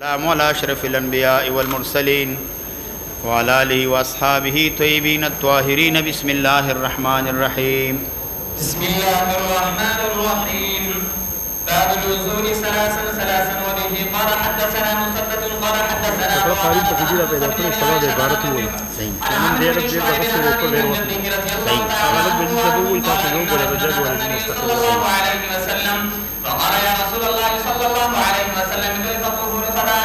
السلام على أشرف الأنبياء والمرسلين وعلى آله وأصحابه طيبين الطاهرين. بسم الله الرحمن الرحيم. بسم الله الرحمن الرحيم. باب الوضوء ثلاثا وبه قال حدثنا مسدد قال حدثنا قارين تفجير بين كل سبب عبارة هو من دير رضي الله عليه وسلم فقال يا رسول الله صلى الله عليه وسلم كيف الطهور فدعا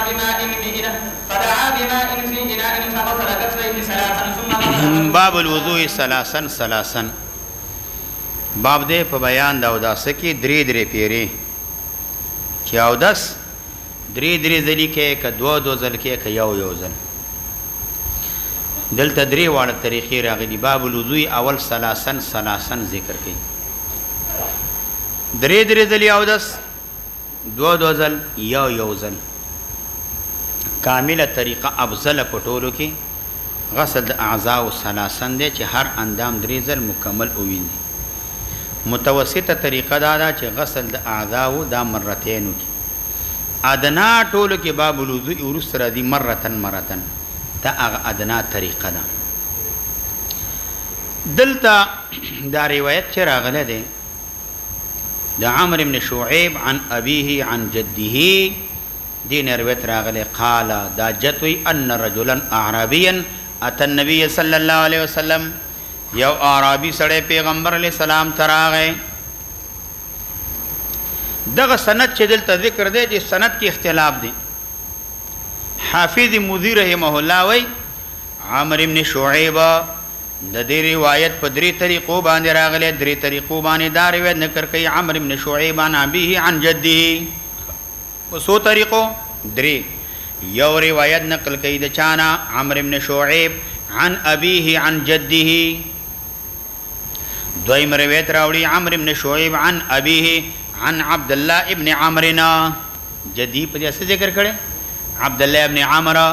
بماء في إناء فغسل كفيه ثلاثا ثم باب الوضوء ثلاثا باب دې په بیان دا اوداسه کې درې پیری چې اوداس درې ځلې کې ک دو ځل کې ک یو ځل دلته درې واړه طریقې راغلي. باب الوضوء اول ثلاثا ذکر کړي درې ځلې اوداس دو ځل یو ځل کامله طریقه افضل پټولو کې غسل د اعضاء ثلاثا دی چې هر اندام درې ځل مکمل وویني. متوسطه طریقه دا چې غسل د اعضاء دا مرتين کې ادنا ټولو کې باب الوضوء ورسره دي مرتن دا هغه ادنا طریقه ده. دلته دا روایت چې راغله ده د عمرو بن شعيب عن ابيه عن جده دین روایت راغله قال دا جتوي ان رجلا اعرابيا اتى النبي صلى الله عليه وسلم یو عربي سړی پیغمبر علیہ السلام تراغه. دغه سند چې دلته ذکر دی چې سند کې اختلاف دی. حافظ مذی رحمه الله وی عمرو بن شعيب د دې روایت په درې طریقو باندې راغله. درې طریقو باندې دا روایت نقل کوي عمرو بن شعيب عن ابيه عن جده. وسو طریقو درې. یو روایت نقل کوي د چانا عمرو بن شعيب عن ابيه عن جده. دویم روایت راوړي عمرو بن شعيب عن ابيه عن عبد الله ابن عمرو. جدي په دې ذکر کړي عبد الله ابن عمرو.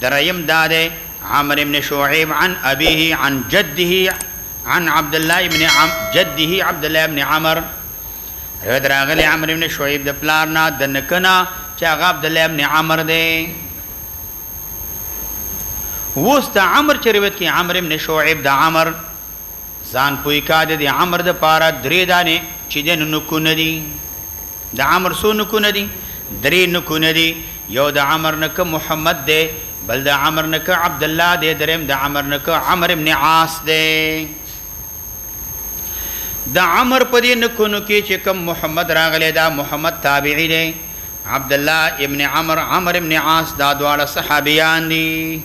دریم داده عمرو بن شعيب عن ابيه عن جده عن عبد الله ابن جده عبد الله ابن عمرو. روایت راغلی عمرو بن شعيب د پلارنا د نکنا چې هغه عبد الله ابن عمرو دی. وست عمر چې روایت کې عمرو بن شعيب د عمر ځان پوي کاده د عمر د پاره درې دانه چې د نکونه دي. د عمر سو نکونه دي درې نکونه دي. یو د عمر نک محمد دی، بل د عمر نک عبد الله دی، دریم د عمر نک عمرو بن عاص دی. د عمر په دې نکونو کې چې کوم محمد راغلی دا محمد تابعی دی. عبد الله ابن عمرو ابن عاص دا دواړه صحابیان دي.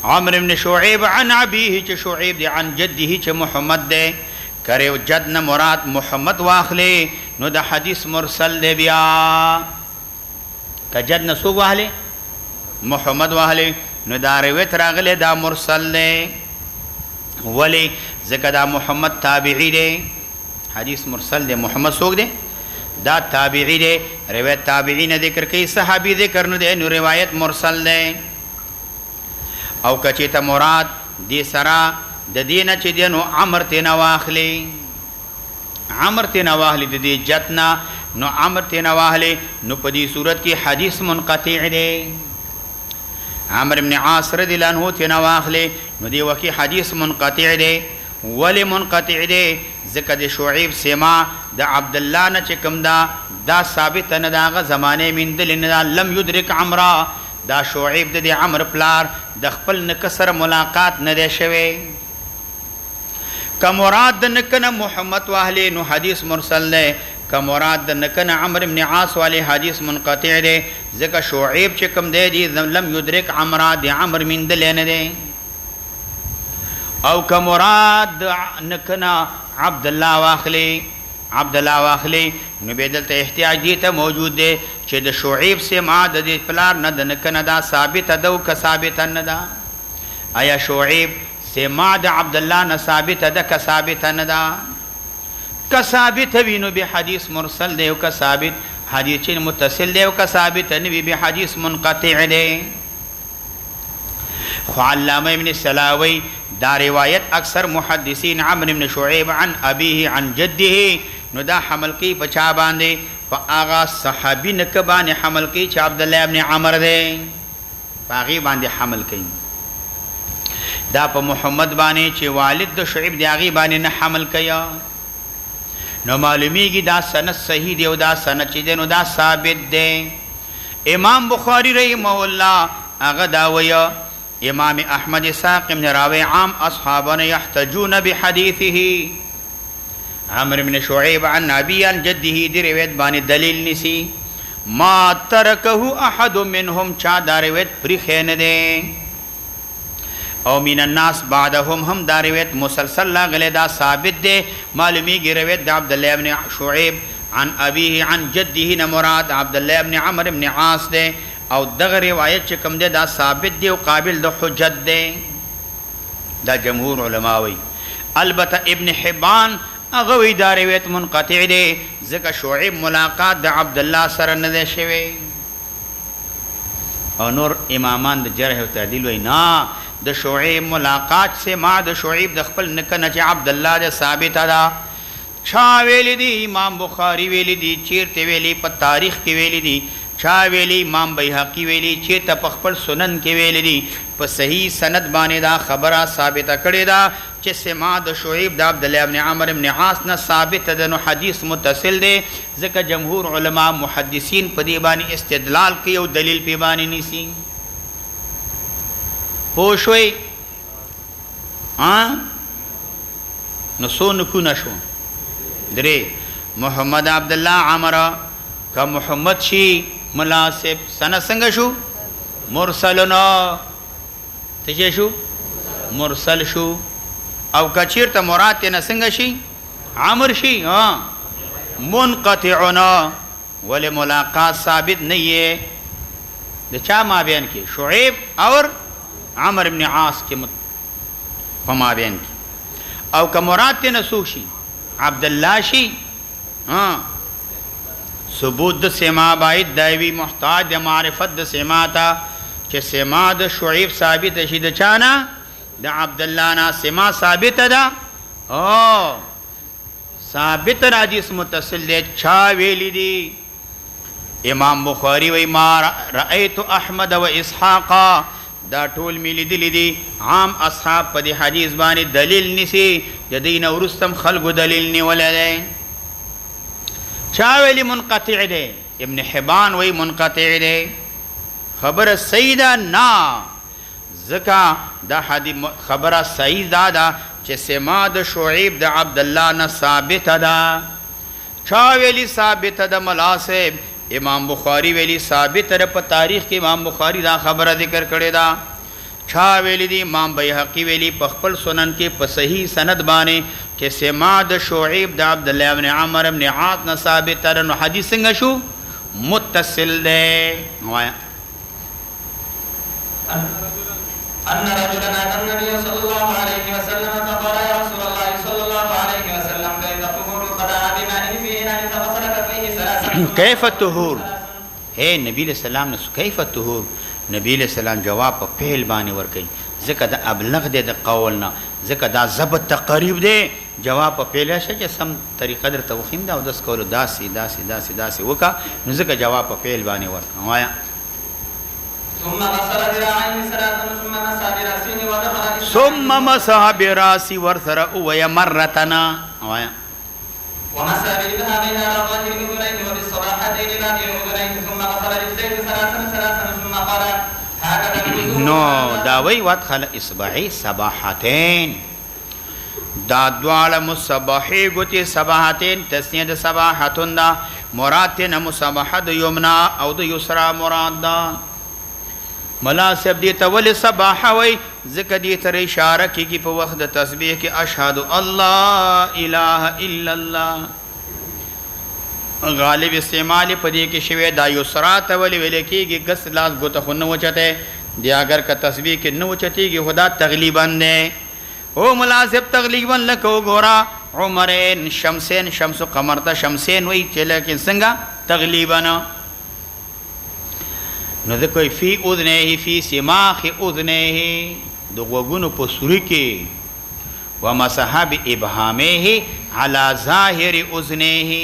عمرو بن شعيب عن ابيه چې شعيب دي عن جده چې محمد دی. کرے جد نه مراد محمد واخلي نو د حدیث مرسل دی. بیا کجد نه سو واخلي محمد واخلي نو دا روایت راغله دا مرسل دی. ولی ځکه دا محمد تابعی دی. حدیث مرسل دی. محمد سوک دی دا تابعی دی. روایت تابعی نه ذکر کوي صحابي ذکر نه دی نو روایت مرسل دی. او کچې ته مراد دې سره د دینه چې دینو عمر تینا واخلي د دې جتنا نو عمر تینا واخلي نو په دې صورت کې حدیث منقطع دی. عمرو بن عاص رضی الله عنه تینا واخلي نو دی وکی حدیث منقطع دی. ولی منقطع دی ځکه د شعيب سما د عبد الله نه چې کوم دا ثابت نه داغه زمانه میندل نه لم يدرك عمرو. دا شعيب د عمر پلار د خپل نکسر ملاقات نه دی شوی. که مراد د نکنه محمد واهلی نو حدیث مرسل دی. که مراد د نکنه عمرو بن عاص والی حدیث منقطع دی ځکه شعيب چې کوم دی لم يدرك عمرو د عمر میندل نه دی. او که مراد نکنه عبد الله واخلی نو به دلته احتیاج دی ته موجود دی چې د شعيب سما د دې پلار نه د نکنه دا ثابت ده او که ثابت نه ده. آیا شعيب سما د عبد الله نه ثابت ده که ثابت نه ده؟ که ثابت وینو به حدیث مرسل دی او که ثابت حدیث متصل دی او که ثابت نه وي به حدیث منقطع دی. خو علامه ابن سلاوی دا روایت اکثر محدثین عمرو بن شعيب عن ابيه عن جده نو دا حمل کی پچا باندې په هغه صحابي نکه باندې حمل کوي چې عبد الله ابن عمر دی په هغې باندې حمل کوي دا په محمد باندې چې والد د شعیب دی هغې باندې نه حمل کوي نو معلومیږي دا سند صحیح دی او دا سند چې دی نو دا ثابت دی امام بخاری رحمه الله هغه دا وایه امام احمد اسحاق ابن راوی عام اصحابنا يحتجون بحديثه عمرو بن شعيب عن ابي عن جده دی روایت باندې دلیل نسی ما ترکه احد منهم چا دا روایت پریخه نه دی او من الناس بعدهم هم دا روایت مسلسل لاغله دا ثابت دی معلومیږي روایت د عبد الله ابن شعيب عن ابيه عن جده نه مراد عبد الله ابن عمرو ابن عاص دی او دغه روایت چې کوم دی دا ثابت دی او قابل د حجت دی دا جمهور علما وی البته ابن حبان هغه وی دا روایت منقطع دی ځکه شعیب ملاقات د عبد الله سره نه دی شوی او نور امامان د جرح او تعدیل وی نه د شعیب ملاقات سے ما د شعیب د خپل نکنه چې عبد الله د ثابت ده چا ویلی دی امام بخاری ویلی دی چیرته ویلی په تاریخ کې ویلی دی چا ویلی امام بیهقی ویلی چیرته په خپل سنن کې ویلی دی په صحیح سند باندې دا خبره ثابته کړې ده چې سما د شعیب د عبد الله ابن عمرو ابن عاص نه ثابت ده نو حدیث متصل دی ځکه جمهور علما محدثین په دې باندې استدلال کوي او دلیل په باندې نیسي پوه شوئ نو څو نکونه شو درې محمد عبد الله عمره که محمد شي مناسب سنه څنګه شو مرسل نو څه شو مرسل شو او که چیرته مراد نه څنګه شي عمر شي منقطعنا ولې ملاقات ثابت نه یې د چا مابین کې شعیب اور عمر ابن عاص کې په مابین کې او که مراد نه څوک شي عبد الله شي ثبوت د سما باید دایوی محتاج د معرفت د سما ته چې سما د شعیب ثابت شي د چانا د عبد الله نه سما ثابت ده ثابت حدیث متصل دی چا ویلی دی امام بخاری وی ما رأیت احمد و اسحاق دا ټول ملي دي دي عام اصحاب په دې حدیث باندې دلیل نسی د دین ورستم خلق دلیل نیولای دی چا ویلی منقطع دی ابن حبان وی منقطع دی خبر سیدا نا زکا دا حدیث خبر سیدا دا چې سما د شعیب د عبد الله نه ثابت ده چا ویلی ثابت ده ملاسب امام بخاری ویلی ثابت ده په تاریخ کې امام بخاری دا خبره ذکر کړی دا چا ویلی دی امام بیهقی ویلی په خپل سنن کې په صحیح سند باندې چې سما د شعیب د عبد الله ابن عمرو ابن عاص نه ثابت ده نو حدیث څنګه شو متصل ده وایا أن رجلا أتى النبي صلى الله عليه وسلم فقال يا رسول الله صلى الله عليه وسلم كيف الطهور فدعا بماء في إناء فغسل كفيه ثلاثا كيف الطهور ہے نبی علیہ السلام نے کیف الطهور نبی علیہ السلام جواب په فعل باندې ورکړي ځکه دا ابلغ دی د قولنا ځکه دا ضبط تقریب دی جواب په فعل شي چې سم طریقه در توخیم دا او د سکول داسي داسي داسي داسي وکا نو ځکه جواب په فعل باندې ورکړه وایا ثم غسل ذراعيه ثلاثا ثم مسح براسه ودخل ثم مسح براسه ورثر ويا مرتنا وایا ومسح بإبهامه على ظاهر أذنيه وبالصباحتين لا بأذنيه ثم غسل رجليه ثلاثا ثم قال هكذا الوضوء نو دا وی وادخل اصبعي صباحتين دا دواړه مصباحي ګوتې صباحتين تسنیه د صباحتون دا مراد نه مصباح د یمنا او د یسرا مراد دا مناسب دی ته ولې صباح وی ځکه دې تر اشاره کېږي په وخت د تسبیح کې اشهد الله اله الا الله غالب استعمال په دې کې شوی دا یسرا ته ولې ویل کېږي ګس لاس ګوته خو نه وچته دی اگر که تسبیح کې نه وچتېږي خدا تغلیبا دی او مناسب تغلیبا لکه وګوره عمرین شمسین شمس و قمر ته شمسین وی چې لیکن څنګه تغلیبا نو ده کوئی فی اذنه فی سماخ اذنه د غوږونو په سوري کې ومسح بابهامه علی ظاهر اذنه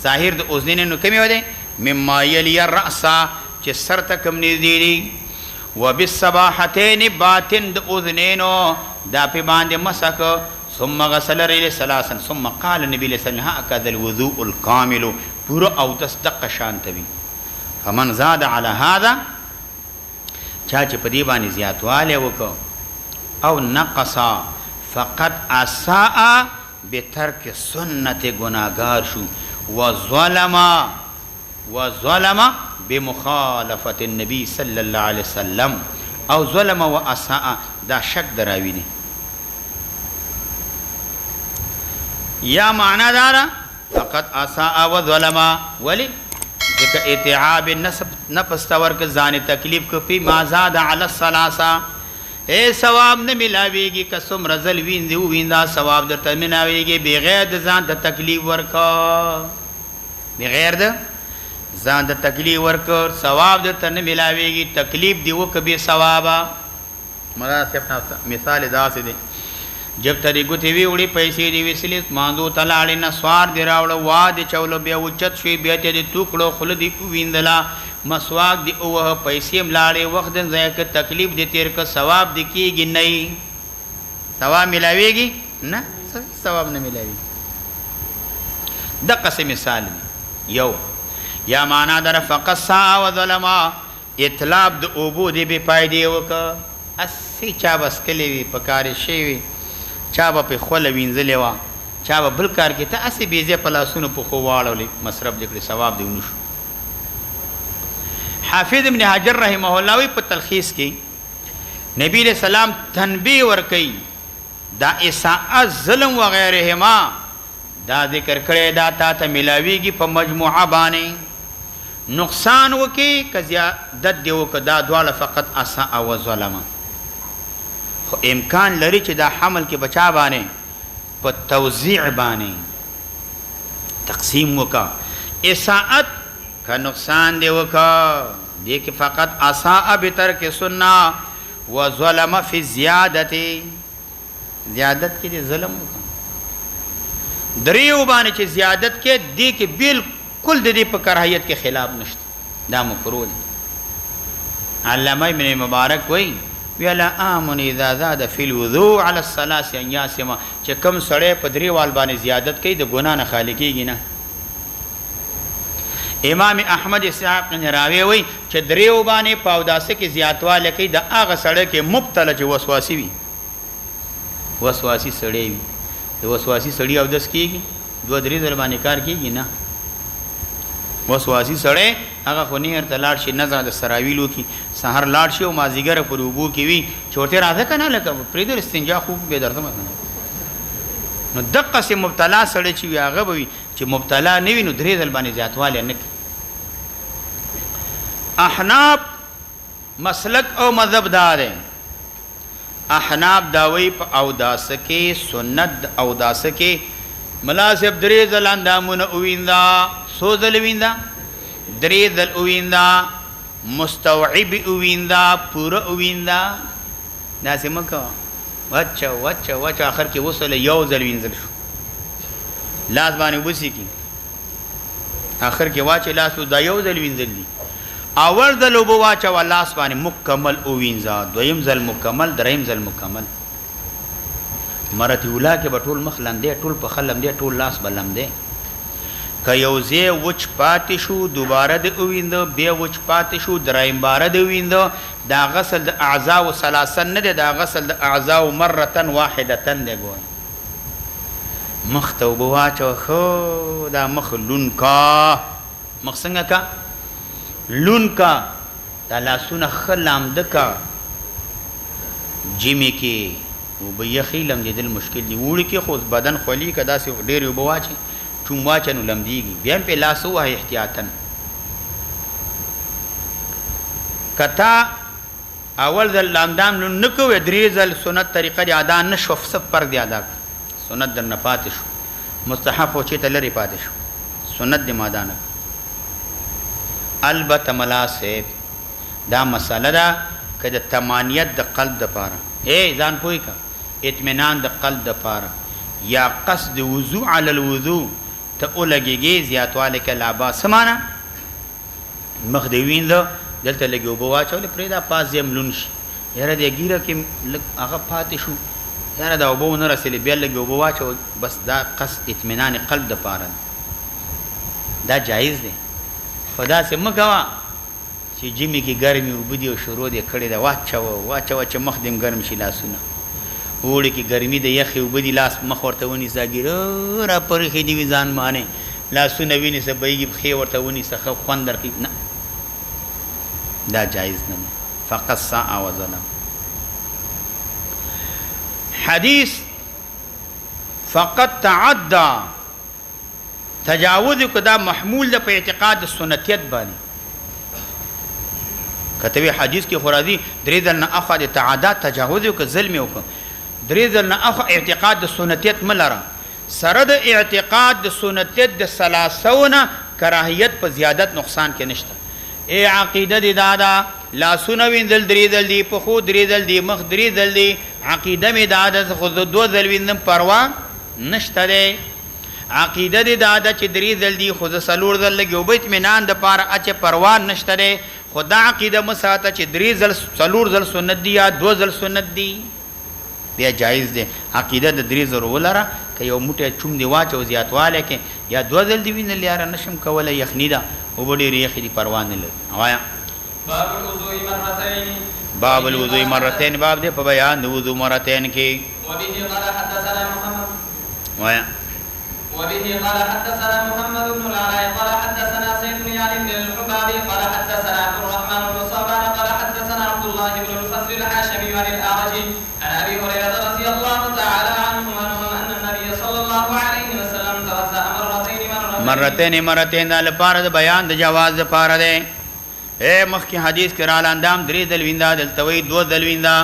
ظاهر د اذنین نو کمی وده مما یلی الرأس چې سر ته کم نږدې دي وبالصباحتين باطن د اذنینو دا په باندې مسک ثم غسل رجله ثلاثا ثم قال النبي صلى الله عليه وسلم هكذا الوضوء الكامل پورا او تصدق شانت وي فمن زاد على هذا چا چې په دې باندې زیاتواله وکړو او نقص فقط اساء بترک سنت گناهگار شو وظلم بمخالفه النبي صلى الله عليه وسلم او ظلم واساء دا شک دراوی نه یا معنا دارا فقط اساء وظلم ولی ذکر اتعاب نفس تورک ځان تکلیف کو پی ما زاد علی الثلاثه اے ثواب نه ملاویږي قسم رزل وینځو ویندا ثواب درته ملاویږي بغیر د ځان د تکلیف ورکا بغیر د ځان د تکلیف ورکا ثواب درته نه ملاویږي تکلیف دی وکبي ثوابا مراتب مثال داسې دی جب تری ګوتې وی وړي پیسې دی وسلې ماندو تلاړې نه سوار دی راوړ وا دی چولو بیا اوچت شوی بیا ته دی ټوکړو خل دی ویندلا مسواک دی اوه پیسې ملاړې وخت دن ځای ک تکلیف دی تیر ک ثواب دی کیږي نه ثواب ملاويږي نه ثواب نه ملاويږي د قسم مثال یو یا معنا در فقط سا و ظلم اطلاب د اوبو دی به پایدې وک اسی چا بس کلی وی پکار شي وی چا په خول وینځلې وا چا بل کار کې ته اسی بيزه پلاسونو په خو واړولې مصرف دکړي ثواب دی ونشو حافظ ابن حجر رحمه الله وی په تلخیص کې نبی رسول سلام تنبیه ور کوي دا اساء ظلم و غیرهما دا ذکر کړي دا تا ملاویږي په مجموعه باندې نقصان وکي کزیا د دیو کدا دواله فقط اساء و ظلم خو امکان لري چې دا حمل کې بچا باندې په توزیع باندې تقسیم وکا اساءت کا نقصان دی وکا دی کې فقط اساء بترک سنت و ظلم فی زیادت زیادت کې ظلم وکا دریو باندې چې زیادت کې دی کې بالکل د دې په کراهیت کې خلاف نشته دا مکروه دی علامه ابن مبارک وایي ویلا امن اذا زاد فی الوضوء علی الثلاث ان یاسما چې کم سړی په دریوال باندې زیادت کوي د ګنا نه خالی کیږي نه امام احمد صاحب نه راوي وي چې دریو باندې پاوداسه کې زیاتواله کوي د هغه سړی کې مبتلا چې وسواسی وي وسواسی سړی وي د وسواسی سړی او دس کیږي دوه درې ځل باندې کار کیږي نه وسواسی سړی هغه خو نه ارته لاړ شي نظر د سراویلو کې سحر لاړ شي او مازیګر پر وبو کې وي چورته راځه کنه لکه پریدر استنجا خو به درته نو دقه سي مبتلا سړی چې هغه وي چې مبتلا نه وي نو درې ځل باندې زیاتواله نه احناف مسلک او مذهب دار احناف داوی په او داسه کې سنت او داسه کې مناسب درې ځل اندامونه ویندا سو ځل ویندا درې ځل ویندا مستوعب ویندا پورا ویندا داسې مکه وچ اخر کې وصله یو ځل وینځل شو لاس باندې وسی کی اخر کې واچ لاس دا یو ځل وینځل دي اول ځل وبو واچ لاس باندې مکمل وینځا دویم ځل مکمل دریم ځل مکمل مرته ولا کې بټول مخ لاندې ټول په خلم دې ټول لاس بلم دې ک یوزه وچ پاتې شو دوباره د ویند بیا وچ پاتې شو درایم بار د ویند دا غسل د اعضاء و ثلاثن نه دا غسل د اعضاء مره واحده نه ګو مخ توبه واچو خو دا مخ لون کا مخ څنګه کا لون کا دا لاسونه خلام دکا جمی کې وب یخیلم دې مشکل دی وړي کې خو بدن خولي کدا سي ډېر وبواچي چون واچنو لمدیږي بیا په لاس وه احتیاطاً کتا اول ځل لامدام نه کوي درې ځل سنت طریقه دی ادا نه شو څه پر دی ادا سنت در نه پاتې شو مستحب او چې تلری پاتې شو سنت دی مادانه البته ملاسه دا مسله ده کده تمانیت د قلب د پاره اے ځان پوي کا اطمینان د قلب د پاره یا قصد وضو علی الوضو ته ولګېږې زیاتوالی کې لابا څه معنا مخ دې وینځه دلته لږې اوبه واچولې پرېږده پاس دې هم لون شي یاره دې ګیره کې لږ هغه پاتې شو یاره دا اوبه ونه رسېلې بیا لږې اوبه واچوه بس دا قصد اطمینان قلب دپاره دا جایز دی خو داسې مه کوه چې جمې کې ګرمې اوبه دي او شروع دې کړې ده واچوه چې مخ دې هم ګرم شي لاسونه اوړي کې ګرمي د یخې اوبه دي لاس مخ ورته ونیسه ګیره را پرېښې دي وي ځان باندې لاسونه ونیسه بهیږي پښې ورته ونیسه ښه خوند درکوي نه دا جایز نه دی فقط ساء وظلم حدیث فقط تعدى تجاوز کو دا محمول ده په اعتقاد سنتیت باندې کتوی حدیث کې خورازی درې ځل نه اخوا د تعدا تجاوز کو ظلم وکړه درې ځل نه اخوا اعتقاد د سنتیت ملره سره د اعتقاد د سنتیت د ثلاثونه کراهیت په زیادت نقصان کې نشته ای عقیده دی دادا لاسونه ویندل درې ځل دی په خو درې ځل دی مخ درې ځل دی عقیده می دادا خو دو ځل ویندم پروا نشته دی عقیده دی دادا چې درې ځل دی خو څلور ځل لګي او بیت اطمینان د پاره اچ پروا نشته دی خدا عقیده مساته چې درې ځل څلور ځل سنت دی یا دو ځل سنت دی بیا جایز دی عقیده د درې ځل ولره که یو موټی چوم دی واچو زیاتوالی کې یا دو ځل دی وینل یاره نشم کولی یخني ده اوبه ډېرې یخې دي پروا نه لري وایا باب الوضوء مرتين باب دی په بیان د وضو مرتين کې وایا وبه قال حدثنا محمد بن العلاء قال حدثنا سيد بن علي بن الحبابي قال حدثنا عبد الرحمن بن صبان قال حدثنا عبد الله بن الفضل الحاشمي عن الاعرج عن ابي هريره رضي الله تعالى عنه ان النبي صلى الله عليه وسلم توضا مرتين لپاره د بیان د جواز لپاره ده اے مخکې حدیث کې را لاندام درې ځل ویندا دلته وی دو ځل ویندا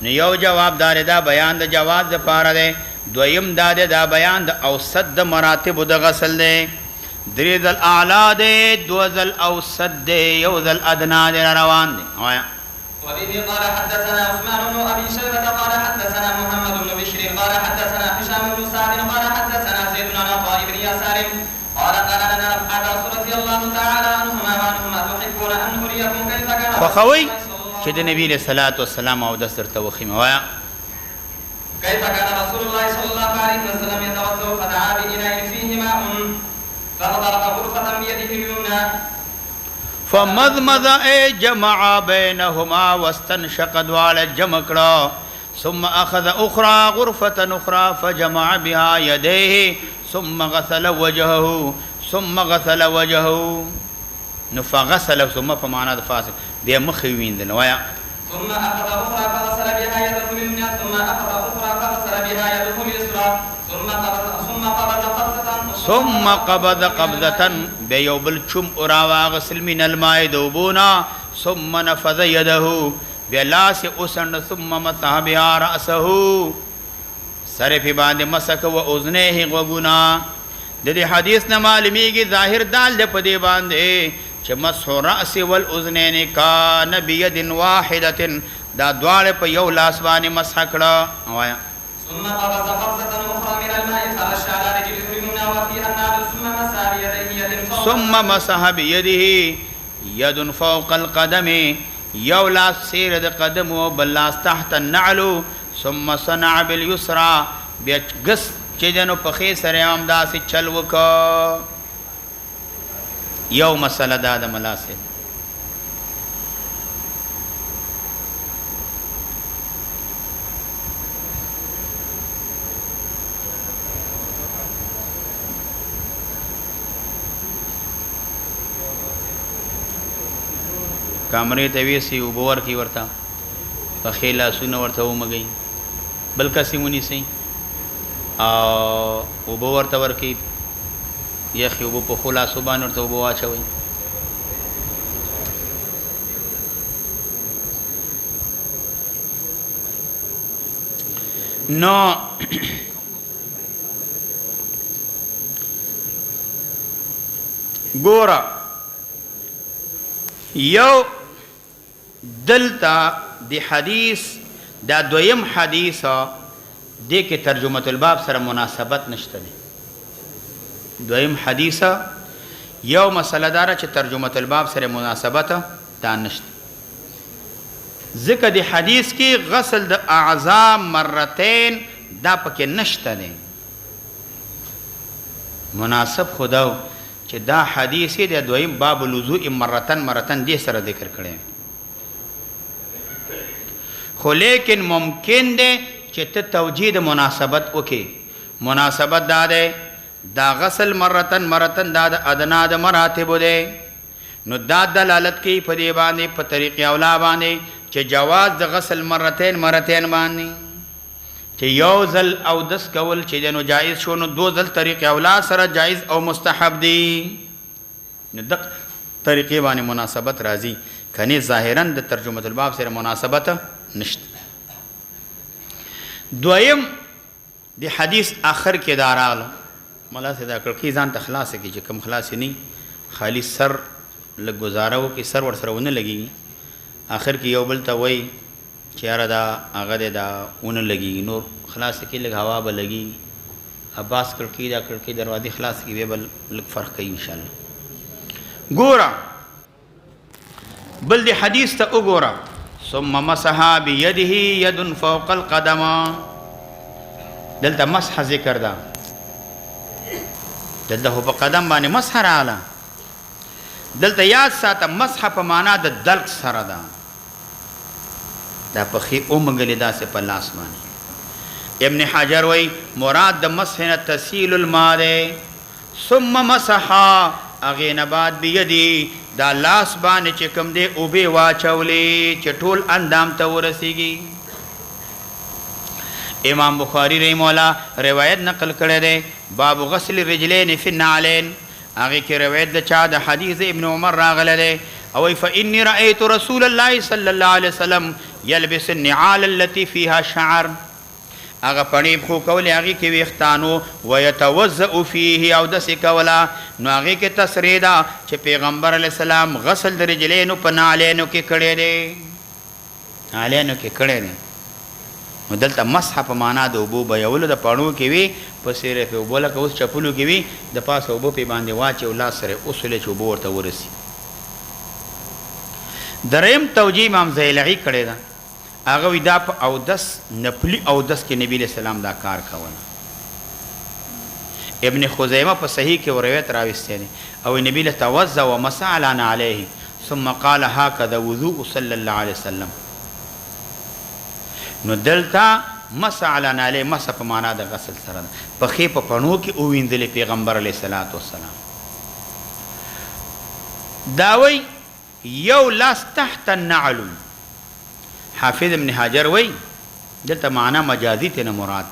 نو یو جواب دار دا بیان د جواز لپاره ده دویم دا دا بیان د اوسط د مراتب د غسل دی درې ځل اعلی دی دو ځل اوسط دی یو ځل ادنا دی روان دی وایا وبه قال حدثنا عثمان بن ابي شيبه قال حدثنا محمد بن بشر قال حدثنا هشام بن سعد قال حدثنا زيد بن عطاء بن يسار قال قال لنا ابو رضي الله تعالى عنهما تحبون ان اريكم كيف كان فخوي چې د نبی له صلوات و سلام او د سر توخیم وایا كيف كان رسول الله صلى الله عليه وسلم يتوضا فدعا بإناء فيه ماء فضرب غرفة بيده اليمنى فمضمض جمع بينهما واستنشق دعاء الجمع کړه ثم اخذ اخرى غرفة اخرى فجمع بها يديه ثم غسل وجهه فغسل ثم فمعنى فاسق بیا مخ ویندل وایا ثم أخذ أخرى فغسل بها يده اليمنى ثم أخذ أخرى فغسل بها يده اليسرى ثم قبض قبضة بيو بالچم اراوا غسل من الماء دوبونا ثم نفذ يده بلاس اسن ثم مسح بها رأسه سر پی باندې مسک و اذنه غوګنا د دې حدیث نه معلومیږي ظاهر دال د پدې باندې چې مسح راس والاذنين کان بيد واحده دا دواړه په یو لاس باندې مسح کړه وایا ثم قبض قبضة أخرى من الماء فرش على رجله اليمنى وفيها النار ثم مسح بيده يد فوق القدم یو لاس سیر د قدم و بل لاس تحت النعل ثم صنع باليسرى بیا ګس چې جنو په خې سره هم داسې چل وکړه یو مسله دا د ملاسه کامرې ته ویسي اوبه ورکړي ورته پښې لاسونه ورته ومږئ بل کسې ونیسئ او اوبه ورته ورکړي یخې اوبه په ښو لاسو باندې ورته اوبه واچوئ نو ګوره یو دلتا دی حدیث دا دویم حدیث دی که ترجمه الباب سره مناسبت نشته دی دویم حدیث یو مسله داره چې ترجمه الباب سره مناسبت دا نشته ذکر دی حدیث کې غسل د اعضاء مرتين دا پکې نشته دی مناسب خداو چې دا حدیث دی دویم باب الوضوء مرتن دې سره ذکر کړي خو لیکن ممکن دی چې ته توجیه مناسبت وکې مناسبت دا ده دا غسل مرتن دا د ادنا د مراتب ده نو دا دلالت کوي په دې باندې په طریقې اولا باندې چې جواز د غسل مرتين باندې چې یو ځل او دس کول چې نو جایز شو نو دو ځل طریقې اولا سره جایز او مستحب دي نو د طریقې باندې مناسبت راځي کني ظاهرا د ترجمه الباب سره مناسبت نشته دویم دی حدیث آخر کې داراله ملا سے دا کړکی ځان ته خلاص کی چې کم خلاص نه خالی سر لګزارو کې سر ور سره ونه لګي آخر کې یو بل ته وای چې یاره دا هغه دا ونه لګي نور خلاص کې لګ هوا به لګي عباس کړکی دا کړکی دروازه خلاص کې به لګ فرق کوي ان شاء الله ګورا بل دی حدیث ته وګورا ثم مسح بيده يد فوق القدم دلته مسح ذکر دا دلته په قدم باندې مسح رااله دلته یاد ساته مسح په معنا د دلق سره ده دا په خي اومغلی دا سه په لاس باندې ابن حجر وای مراد د مسح نه تسهیل الماء ثم مسح اغه بعد بيدي دا لاس باندې چې کوم دی او به واچولې چې ټول اندام ته ورسیږي امام بخاری رحمه الله روایت نقل کړی دی باب غسل الرجلين في النعلين هغه کې روایت د چا د حدیث ابن عمر راغلی دی او فإني رأيت رسول الله صلى الله عليه وسلم يلبس النعال التي فيها شعر هغه پړې خو کولې هغه کې ویختانو ويتوضأ فيه او دس کولا نو هغه کې تسریدا چې پیغمبر علی السلام غسل د رجلینو په نعلینو کې کړی دی نعلینو کې کړی دی نو دلته مسح په معنا د اوبو بیولو د پړو کې وی په سیره په اوبو لکه اوس چپلو کې وی د پاسه اوبو په باندې واچي او لاس سره اصول چې اوبو ورته ورسی دریم توجیه امام زیلعی کړی دا هغه وی دا په اودس نپلی اودس کې نبی له سلام دا کار کوله ابن خزیمه په صحیح کې روایت راوستي او نبی له توضا ومسح عليه ثم قال هكذا وضوء صلى الله عليه وسلم نو دلتا مسح عليه مسح په معنا د غسل سره په خې په پڼو کې او وینځل پیغمبر علیه الصلاۃ والسلام داوی یو لاس تحت النعل حافظ ابن حجر وی دلته معنا مجازي ته مراد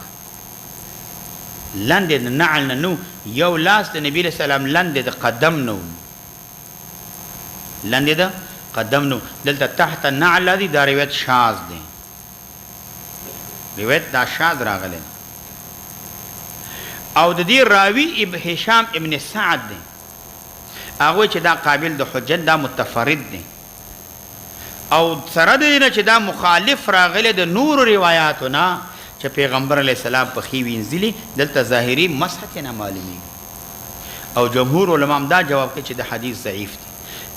لاندې د نعل نو یو لاس د نبی له سلام لاندې د قدم نو لاندې د قدم نو دلته تحت النعل الذي دا روایت شاذ دی روایت دا شاذ راغلی او د دې راوی ابن هشام ابن سعد دی هغه چې دا قابل د حجت دا متفرد دی او سره د نه چې دا مخالف راغلی د نور روایتونه چې پیغمبر علیه السلام په خې وینځلي دلته ظاهري مسح نه معلومي او جمهور علما دا جواب کوي چې د حدیث ضعیف دی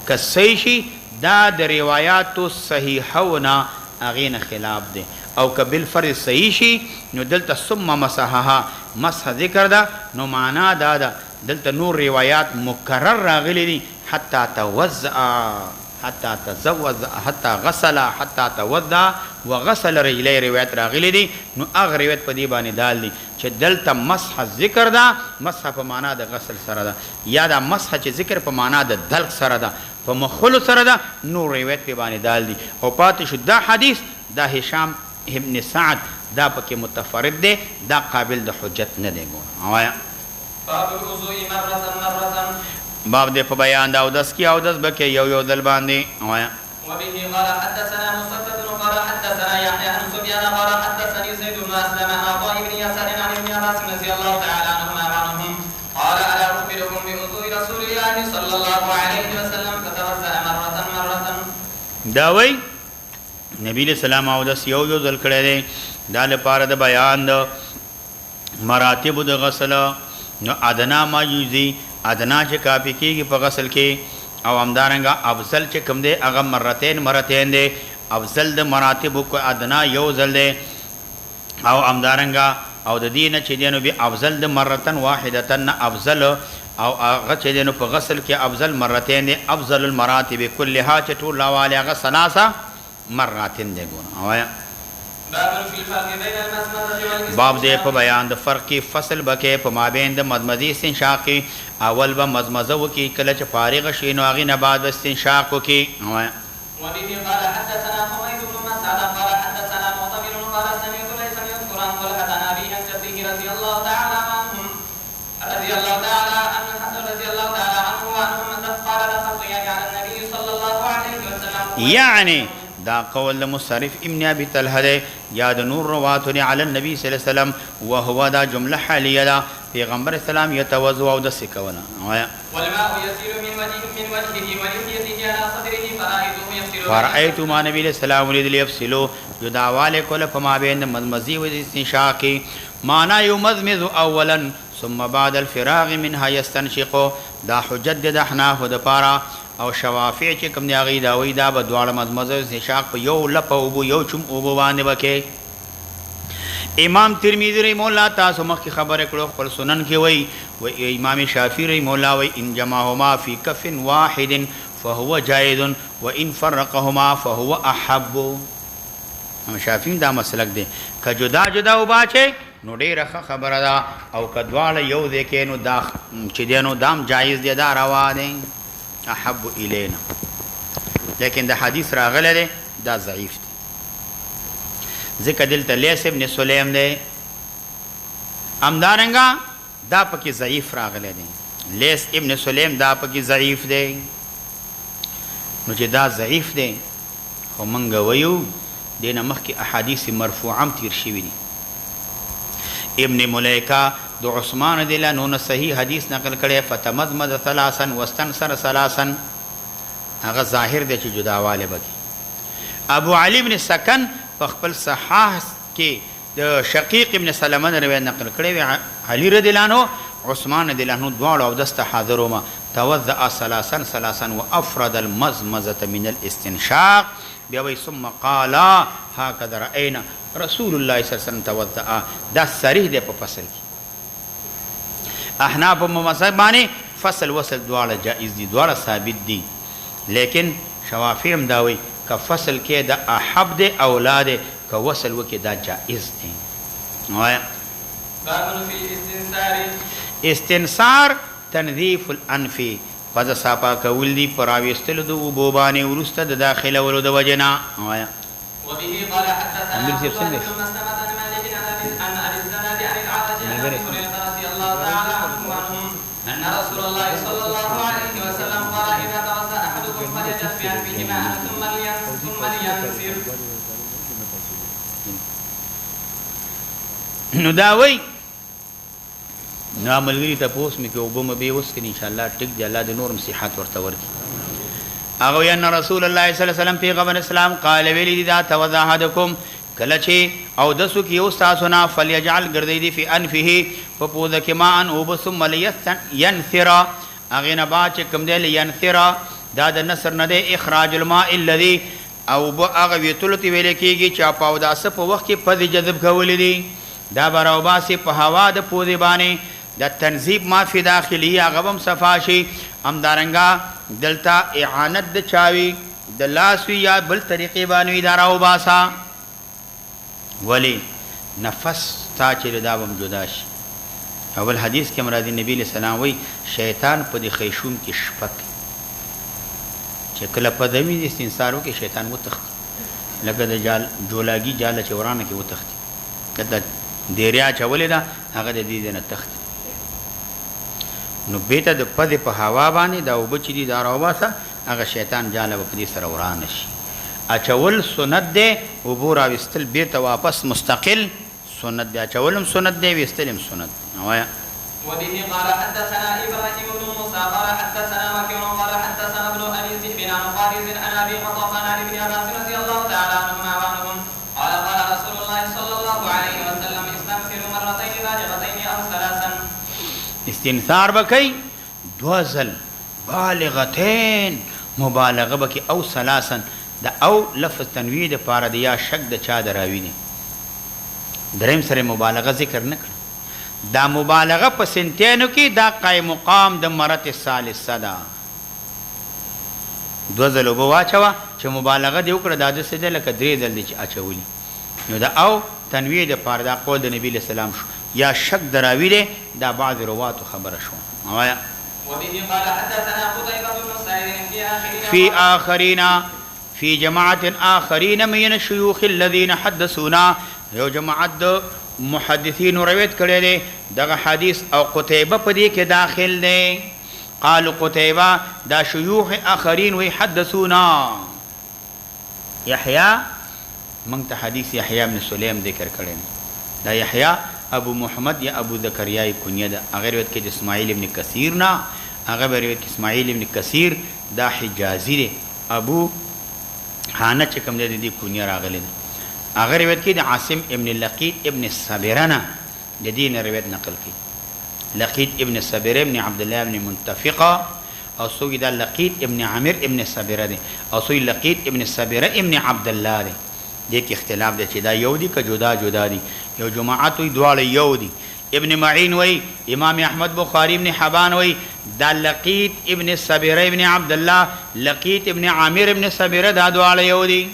که صحیح شي دا د روایتو صحیحونه هغې نه خلاف دی او که بالفرض صحیح شي نو دلته ثم مسحها مسح ذکر ده نو معنا دا ده دلته نور روایات مکرر راغلي دي حتی توضأ حتى تزوج حتى غسل حتى توضا وغسل رجلي روایت راغلی دي نو هغه روایت په دې باندې دال دي چې دلته مسح ذکر ده مسح په معنا د غسل سره ده یا دا مسح چې ذکر په معنا د دلق سره ده په مخلو سره ده نو روایت په باندې دال دي او پاتې شو دا حدیث دا هشام ابن سعد دا پکې متفرد دی دا قابل د حجت نه دی ګور اوایا باب الوضوء مرة باب دې په بیان دا اودس کې اودس بکې یو ځل باندې اوایا وبه قال حدثنا مسدد قال حدثنا يحيى عن سفيان قال حدثني زيد بن اسلم عن عطاء بن يسار عن ابن عباس رضي الله تعالى عنهما وعنهم قال الا اخبركم بوضوء رسول الله صلى الله عليه وسلم فتوضا مرة داوي نبی له سلام اودس یو ځل کړی دی دا لپاره د بیان د مراتب د غسل نو ادنا ما یوزي ادنا چې کافی کیږي په غسل کې او همدارنګه افضل چې کوم دی هغه مرتين دی افضل د مراتب کو ادنا یو ځل دی او همدارنګه او د دینه چې دینو به افضل د مرتن واحدتن افضل او هغه چې دینو په غسل کې افضل مرتين دی افضل المراتب كلها چې ټول لاواله هغه ثلاثه مراتين دی ګون او باب دې په بیان د فرق کې فصل بکې په مابین د مزمزي استنشاق اول به مزمزه وکي کله چې فارغ شي نو هغه نه بعد استنشاق وکي وبه قال حدثنا حميد بن مسعد قال حدثنا معتمر قال سمعت ليس يذكر عن طلحة عن أبيه عن جده رضي الله تعالى عنه وعنهم قال دخلت على النبي صلى الله عليه وسلم يعني دا قول مصرف ابن ابي طلحه یاد نور رواتنی علی النبي صلی الله علیه وسلم وهو دا جمله حالیه دا پیغمبر اسلام یتوضا او د سکونه والماء يسيل من وجهه ولحيته على صدره فرأيت ما نبی السلام علیه یفصلوا یداواله کله فما بین مزمزی و استنشاق معنا یمزمز اولا ثم بعد الفراغ منها يستنشق دا حجت د احناف د پارا او شوافع چې کوم دی هغه دا وی دا به دواړه مزمزه استنشاق په یو لپ او بو یو چم او بو باندې وکي امام ترمذی رحم الله تاسو مخکې خبره کړو خپل سنن کې وی و امام شافعی رحم الله وی ان جمعهما فی کف واحد فهو جائز وان فرقهما فهو احب امام شافعی دا مسلک دی ک جدا جدا وباچه نو ډیره خبره ده او کدواله یو دی کې نو دا چې دینو دام جایز دی دا روا دی احب الینا لیکن دا حدیث راغله دی دا ضعیف دی ذکر دلته لیث ابن سلیم دی امدارنګا دا پکې ضعیف راغله دی لیث ابن سلیم دا پکې ضعیف دی نو چې دا ضعیف دی خو مونږ ویو دینه مخکې احادیث مرفوعه تیر شوی دي ابن ملیکا دو عثمان دی لانو صحیح حدیث نقل کړي فتمزمز ثلاثا واستنصر ثلاثا هغه ظاهر دی چې جداواله بکی ابو علی ابن سکن په خپل صحاح کې د شقیق ابن سلمان روایت نقل کړي علی رضی الله عنه عثمان رضی الله عنه دواړه او دست حاضرهما توضأ ثلاثا وافرد المزمزه من الاستنشاق بیا ثم قال هكذا راينا رسول الله صلی الله علیه وسلم توضأ دا صریح دی په فصل کې احناف مذهب باندې فصل وصل دواړه جائز دي دواړه ثابت دي لیکن شوافی هم داوي ک فصل کې د احب د اولاد ک وصل وکي دا جائز دي وایا باب فی الاستنصار استنصار تنظیف الانف پس صافا کول دي پراويستل د وبوبانه ورسته د داخله ولو د وجنا وایا وبه قال حدثنا عن مالك عن ابي الزناد عن العرج رضي الله تعالى عنه ان رسول الله صلى الله عليه وسلم قال اذا توضا احدكم فليجف بانفه ماء ثم لينصر نو داوي نو عملګری ته پوس مې کې وبم به اوس کې ان شاء الله ټیک دی الله د نورم صحت ورته ورکړي هغه ان رسول الله صلی الله علیه وسلم پیغمبر اسلام قال ویلی دا توضا احدکم کله چې او دسو کې او تاسو فلیجعل ګرځیدي فی انفه په پوزه کې ما ان او ثم لینثر اغه نه با چې کوم دی لینثر دا د نصر نه دی اخراج الماء الذي او بو هغه ویتلتی ویل کېږي چې په داسه په وخت کې په جذب کول دي دا براو باسي په هوا د پوزه باندې د تنظیب ما فی داخلي هغه هم صفاشي امدارنګا دلتا اعانت د چاوي د لاسوی یا بل طریقې باندې اداره او باسا ولی نفس تا چې دا بم جدا شي اول حدیث کې مرادی نبی له سلام وی شیطان په دې خیشوم کې شپک چې کله په دمي استنصارو کې شیطان وتخت لکه د جال جولاګي جاله چورانه کې وتخت کله ډیریا چولې دا هغه د دې نه تخت نو بیت د پد په هوا باندې دا وبچ دي دا راوباسه هغه شیطان جاله په دې سره وران شي اچول سنت ده او بورا وستل بیت واپس مستقل سنت ده اچولم سنت ده وستلم سنت نوایا وبه قال حدثنا ابراهيم بن موسى قال حدثنا وكيع قال حدثنا ابن ابي ذئب عن خالد عن ابي قطافه عن ابن عباس رضي الله تعالى عنهما وعنهم قال قال رسول الله صلى الله عليه وسلم استغفروا مرتين بالغتين او ثلاثا استنثار بکی دوزل بالغتین مبالغه بکی او ثلاثن دا او لفظ تنویه د پاره د یا شک د چا دراوی نه دریم سره مبالغه ذکر نکړه دا مبالغه په سنتینو کې دا قائم مقام د مرت الثالثه ده دوزل وب واچوا چې مبالغه دی وکړه دا د سده لکه درې دل دي چې اچولي نو دا او تنویه د پاره دا قول د نبی له سلام شو یا شک دراوی ده دا بعض روات خبره شو وایا وبه قال حدثنا قتيبة بن سعيد في آخرين في جماعة آخرين من الشيوخ الذين حدثونا یو جماعت محدثین روایت کړي دي دغه حدیث او قتيبه په دې کې داخل دي قالوا قتيبه دا شيوخ آخرين وي حدثونا يحيى من ته حدیث يحيى بن سليم ذکر کړي دا يحيى ابو محمد یا ابو زکریا کنیه ده هغه روایت کې اسماعیل ابن کثیر نه هغه روایت کې اسماعیل ابن کثیر دا حجازی دی ابو حانه چې کوم دی کنیه راغلی ده هغه روایت کې د عاصم ابن لقیط ابن صبرنا د دې روایت نقل کړي لقیط ابن صبر ابن عبد الله ابن منتفقه او سوی دا لقیط ابن عامر ابن صبر دی او سوی لقیط ابن صبر ابن عبد الله دی دې کې اختلاف دی چې دا یو دی که جدا جدا دی یو جماعت وی دواړه یو دی ابن معین وی امام احمد بخاری ابن حبان وی دا لقیط ابن صبر ابن عبد الله لقیط ابن عامر ابن صبر دا دواړه یو دی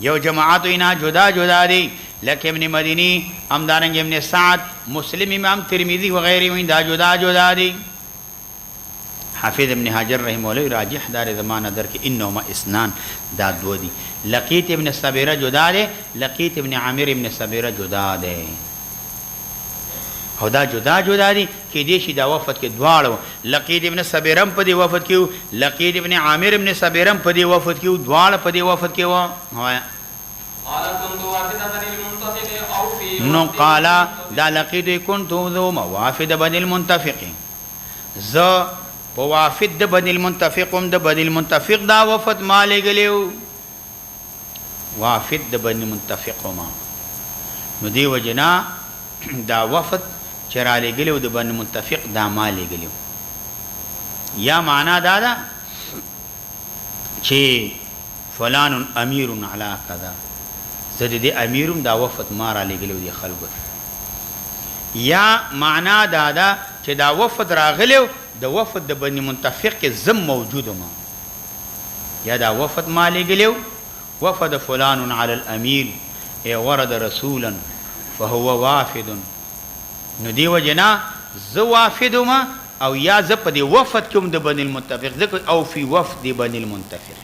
یو جماعت وی نه جدا جدا دی لکه ابن مدینی همدارنګ ابن سعد مسلم امام ترمذی وغیره وی دا جدا جدا دی حافظ ابن حجر رحمه الله راجح دار زمانہ در کې انهما اسنان دا دو دي لقیط ابن صبیره جدا ده لقیط ابن عامر ابن صبیره جدا ده او دا جدا جدا دي کې دې شي دا وفات کې دواړو لقیط ابن صبیره په دې وفات کې لقیط ابن عامر ابن صبیره په دې وفات کې دواړه په دې وفات کې و هوایا نو قال دا لقیط كنت ذو موافد بني المنتفق ز په وافد د بني المنتفق هم د بني المنتفق دا وفد مالې غلیو وافد د بني المنتفق ما نو دی وجنا دا وفد چرالې غلیو د بني المنتفق دا مالې غلیو یا معنا دا دا چې فلان امیر علی کذا زه دې امیرم دا وفد مارا لګلیو دی خلکو یا معنا دا دا چې دا وفد راغلیو د وفد د بني منتفق کې زم موجود ما یا دا وفد ما لګلیو وفد فلان على الامير اي ورد رسولا فهو وافد نو دی وجنا ز وافد ما او یا ز په دی وفد کوم د بني المنتفق ذکر او فی وفد بني المنتفق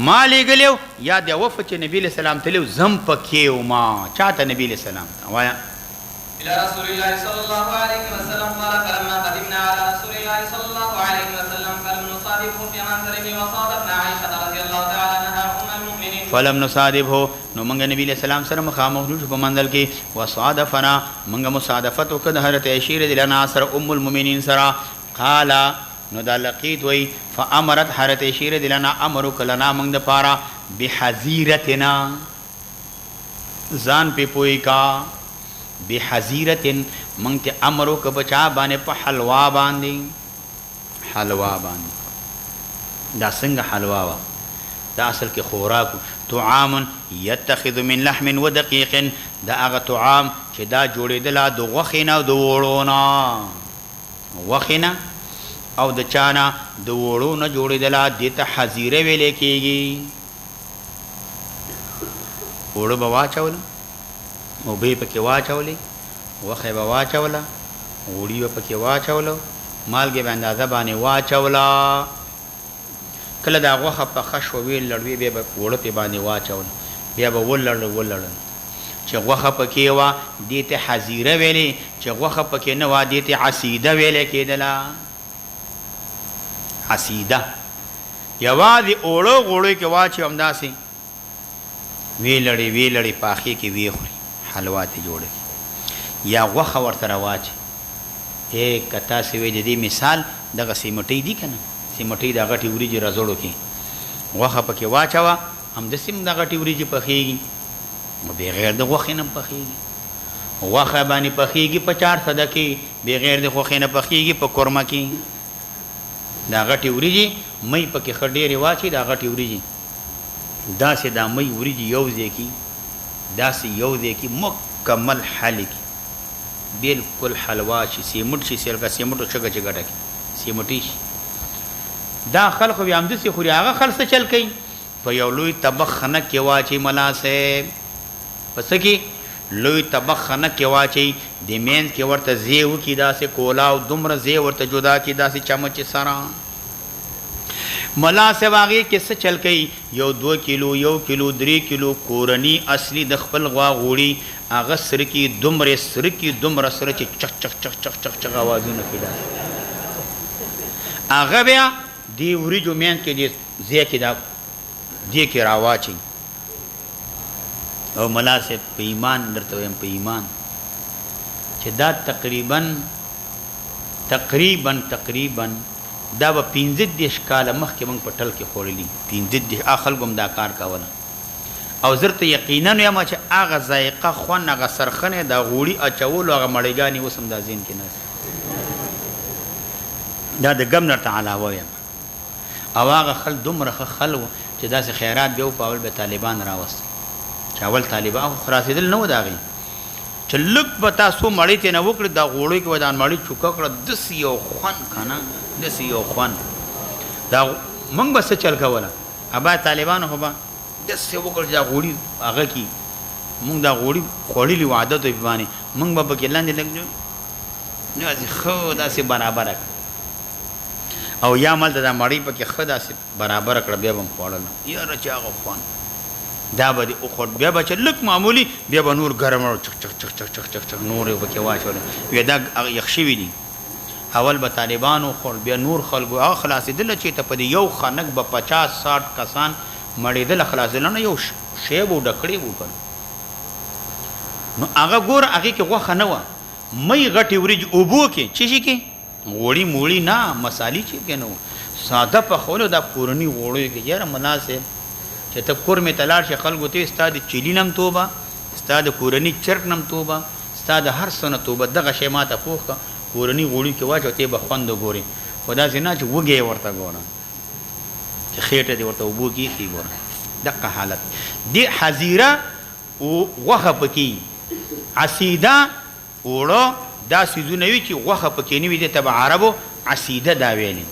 ما لګلیو یا د وفد چې نبی له سلام تلو زم پکېو ما چاته نبی له سلام وایا إلى رسول الله صلى الله عليه وسلم قال فلما قدمنا على رسول الله صلى الله عليه وسلم فلم نصادفه في منزله وصادفنا عائشة رضي الله تعالى عنها أم المؤمنين فلم نصادفه نو منګ نبی له سلام سره مخامخ شو په منزل کې وصادفنا منګ مصادفت وکړه حضرت عائشہ رضی الله عنها سره ام المؤمنین سره قال نو دا لقیت وی فامرت حضرت عائشہ رضی الله عنها امر کلنا منګ د پارا بحذیرتنا ځان په پوي کا بحذیرتن منگ تے امرو که بچا بانے پا حلوا باندی حلوا باندی دا سنگ حلوا با دا اصل کے خوراکو طعام یتخذ من لحم و دقیق دا اغا طعام چه دا جوڑی دلا دو وخینا دو وڑونا وخینا او دا چانا دو وڑونا جوڑی دلا دیتا حذیره ویلے کیگی وڑو بوا چولا او به پکې واچولې وخه به واچوله وړي به پکې واچولو مالګې به اندازه باندې واچوله کله دا غوښه پخه شوه ویل لړوي بیا به وړه پې باندې واچوله بیا به ولړل چې غوښه پکې وه دې ته حزیره ویلې چې غوښه پکې نه وه دې ته عسیده ویلې کېدله عسیده یوازې اوړه غوړو کې واچوي همداسې ویلړې پاخې کې ویې خوري حلوا ته جوړه یا غوښه ورته واچي کتا سوي د دې مثال دغه سیمټۍ دي کنه سیمټۍ د غټي وریجې راځړو کې غوښه پکې واچوا هم د سیم د غټي وریجې پخېږي نو بغیر د غوښې نه پخېږي غوښه باندې پخیږي په 400 کې بغیر د غوښې نه پخیږي په قورمه کې دا غټي وریجې مې پکې خډېرې واچي دا غټي وریجې داسې دا مې وریجې یو ځای کې داسې یو ځای کې مکمل حل کې بالکل حلوا شي سیمټ شي سرکه سیمټو چګه چګټه کې سیمټي شي دا خلق بیا هم دسي خوري هغه خلص چل کوي په یو لوی طبخ نه کې واچي ملاسه پس کې لوی طبخ نه کې واچي د مین کې ورته زیو کې داسې کولا او دومره زی ورته جدا کې داسې چمچ سره ملاسه واغې کې څه چل کوي یو 2 کیلو 1 کیلو 3 کیلو کورنی اصلي د خپل غوا غوړي هغه سره کې دومره سره کې دومره سره چې چک چک چک چک چک چک आवाजونه کېدا هغه بیا دی وریجو مین کې دی زی کې دا دی کې راواچي او ملاسه په ایمان درته ويم په ایمان چې دا تقریبا دا به 15 کاله مخکې موږ په ټل کې خوړلي 15 اخل ګم دا کار کوله او زرته یقینا یم چې هغه ذائقه خون هغه سرخنه دا غوړي اچول هغه مړیګانی وسم دا زین کې نه دا د ګمنر تعالی وایم او هغه خل دومره خلو چې داسې خیرات به په اول به طالبان راوست چاول طالبان خراسیدل نو داغي چې لک به تاسو مړی ته نه وکړ دا غوړی کې ودان مړی چوکا کړ دس یو خوان کنه دس یو خوان دا موږ بس چل کوله ابا طالبان خو به دس یو وکړ دا غوړی هغه کی موږ دا غوړی خوړلی وعده ته باندې موږ به کې لاندې لګجو نو خو داسې برابر او یا مل دا مړی په کې خدا سي برابر کړ بیا هم خوړل یا رچا غوان دا به او خو بیا به لک معمولی بیا به نور ګرم چک چک چک چک چک چک نور به کې واچول وی دا یخشي وی دي اول به طالبانو خو بیا نور خلکو خلاص دل چې ته په یو خنک به 50-60 کسان مړې دل خلاص دل نه یو شی وو ډکړې وو کړ نو هغه ګور هغه کې غوخه نه و مې غټي ورج اوبو کې چی کې غوړی موړی نه مصالې چې کنو ساده په خولو دا کورنی غوړی کې یاره مناسب چې ته کور می تلار شي خلکو ته استاد چلینم توبه استاد کورنی چرک نم توبه استاد هر سنه توبه دغه شی ماته پوښه کورنی غوړی کې واچو ته به خوند ګوري خدا زینا چې وګي ورته ګورم چې خېټه دی ورته وبو کې کی ګورم دغه حالت دی حزیره او وغه پکې عسیده وړو دا سيزونه وی چې وغه پکې نیوي د تبع عربو عسیده دا ویلي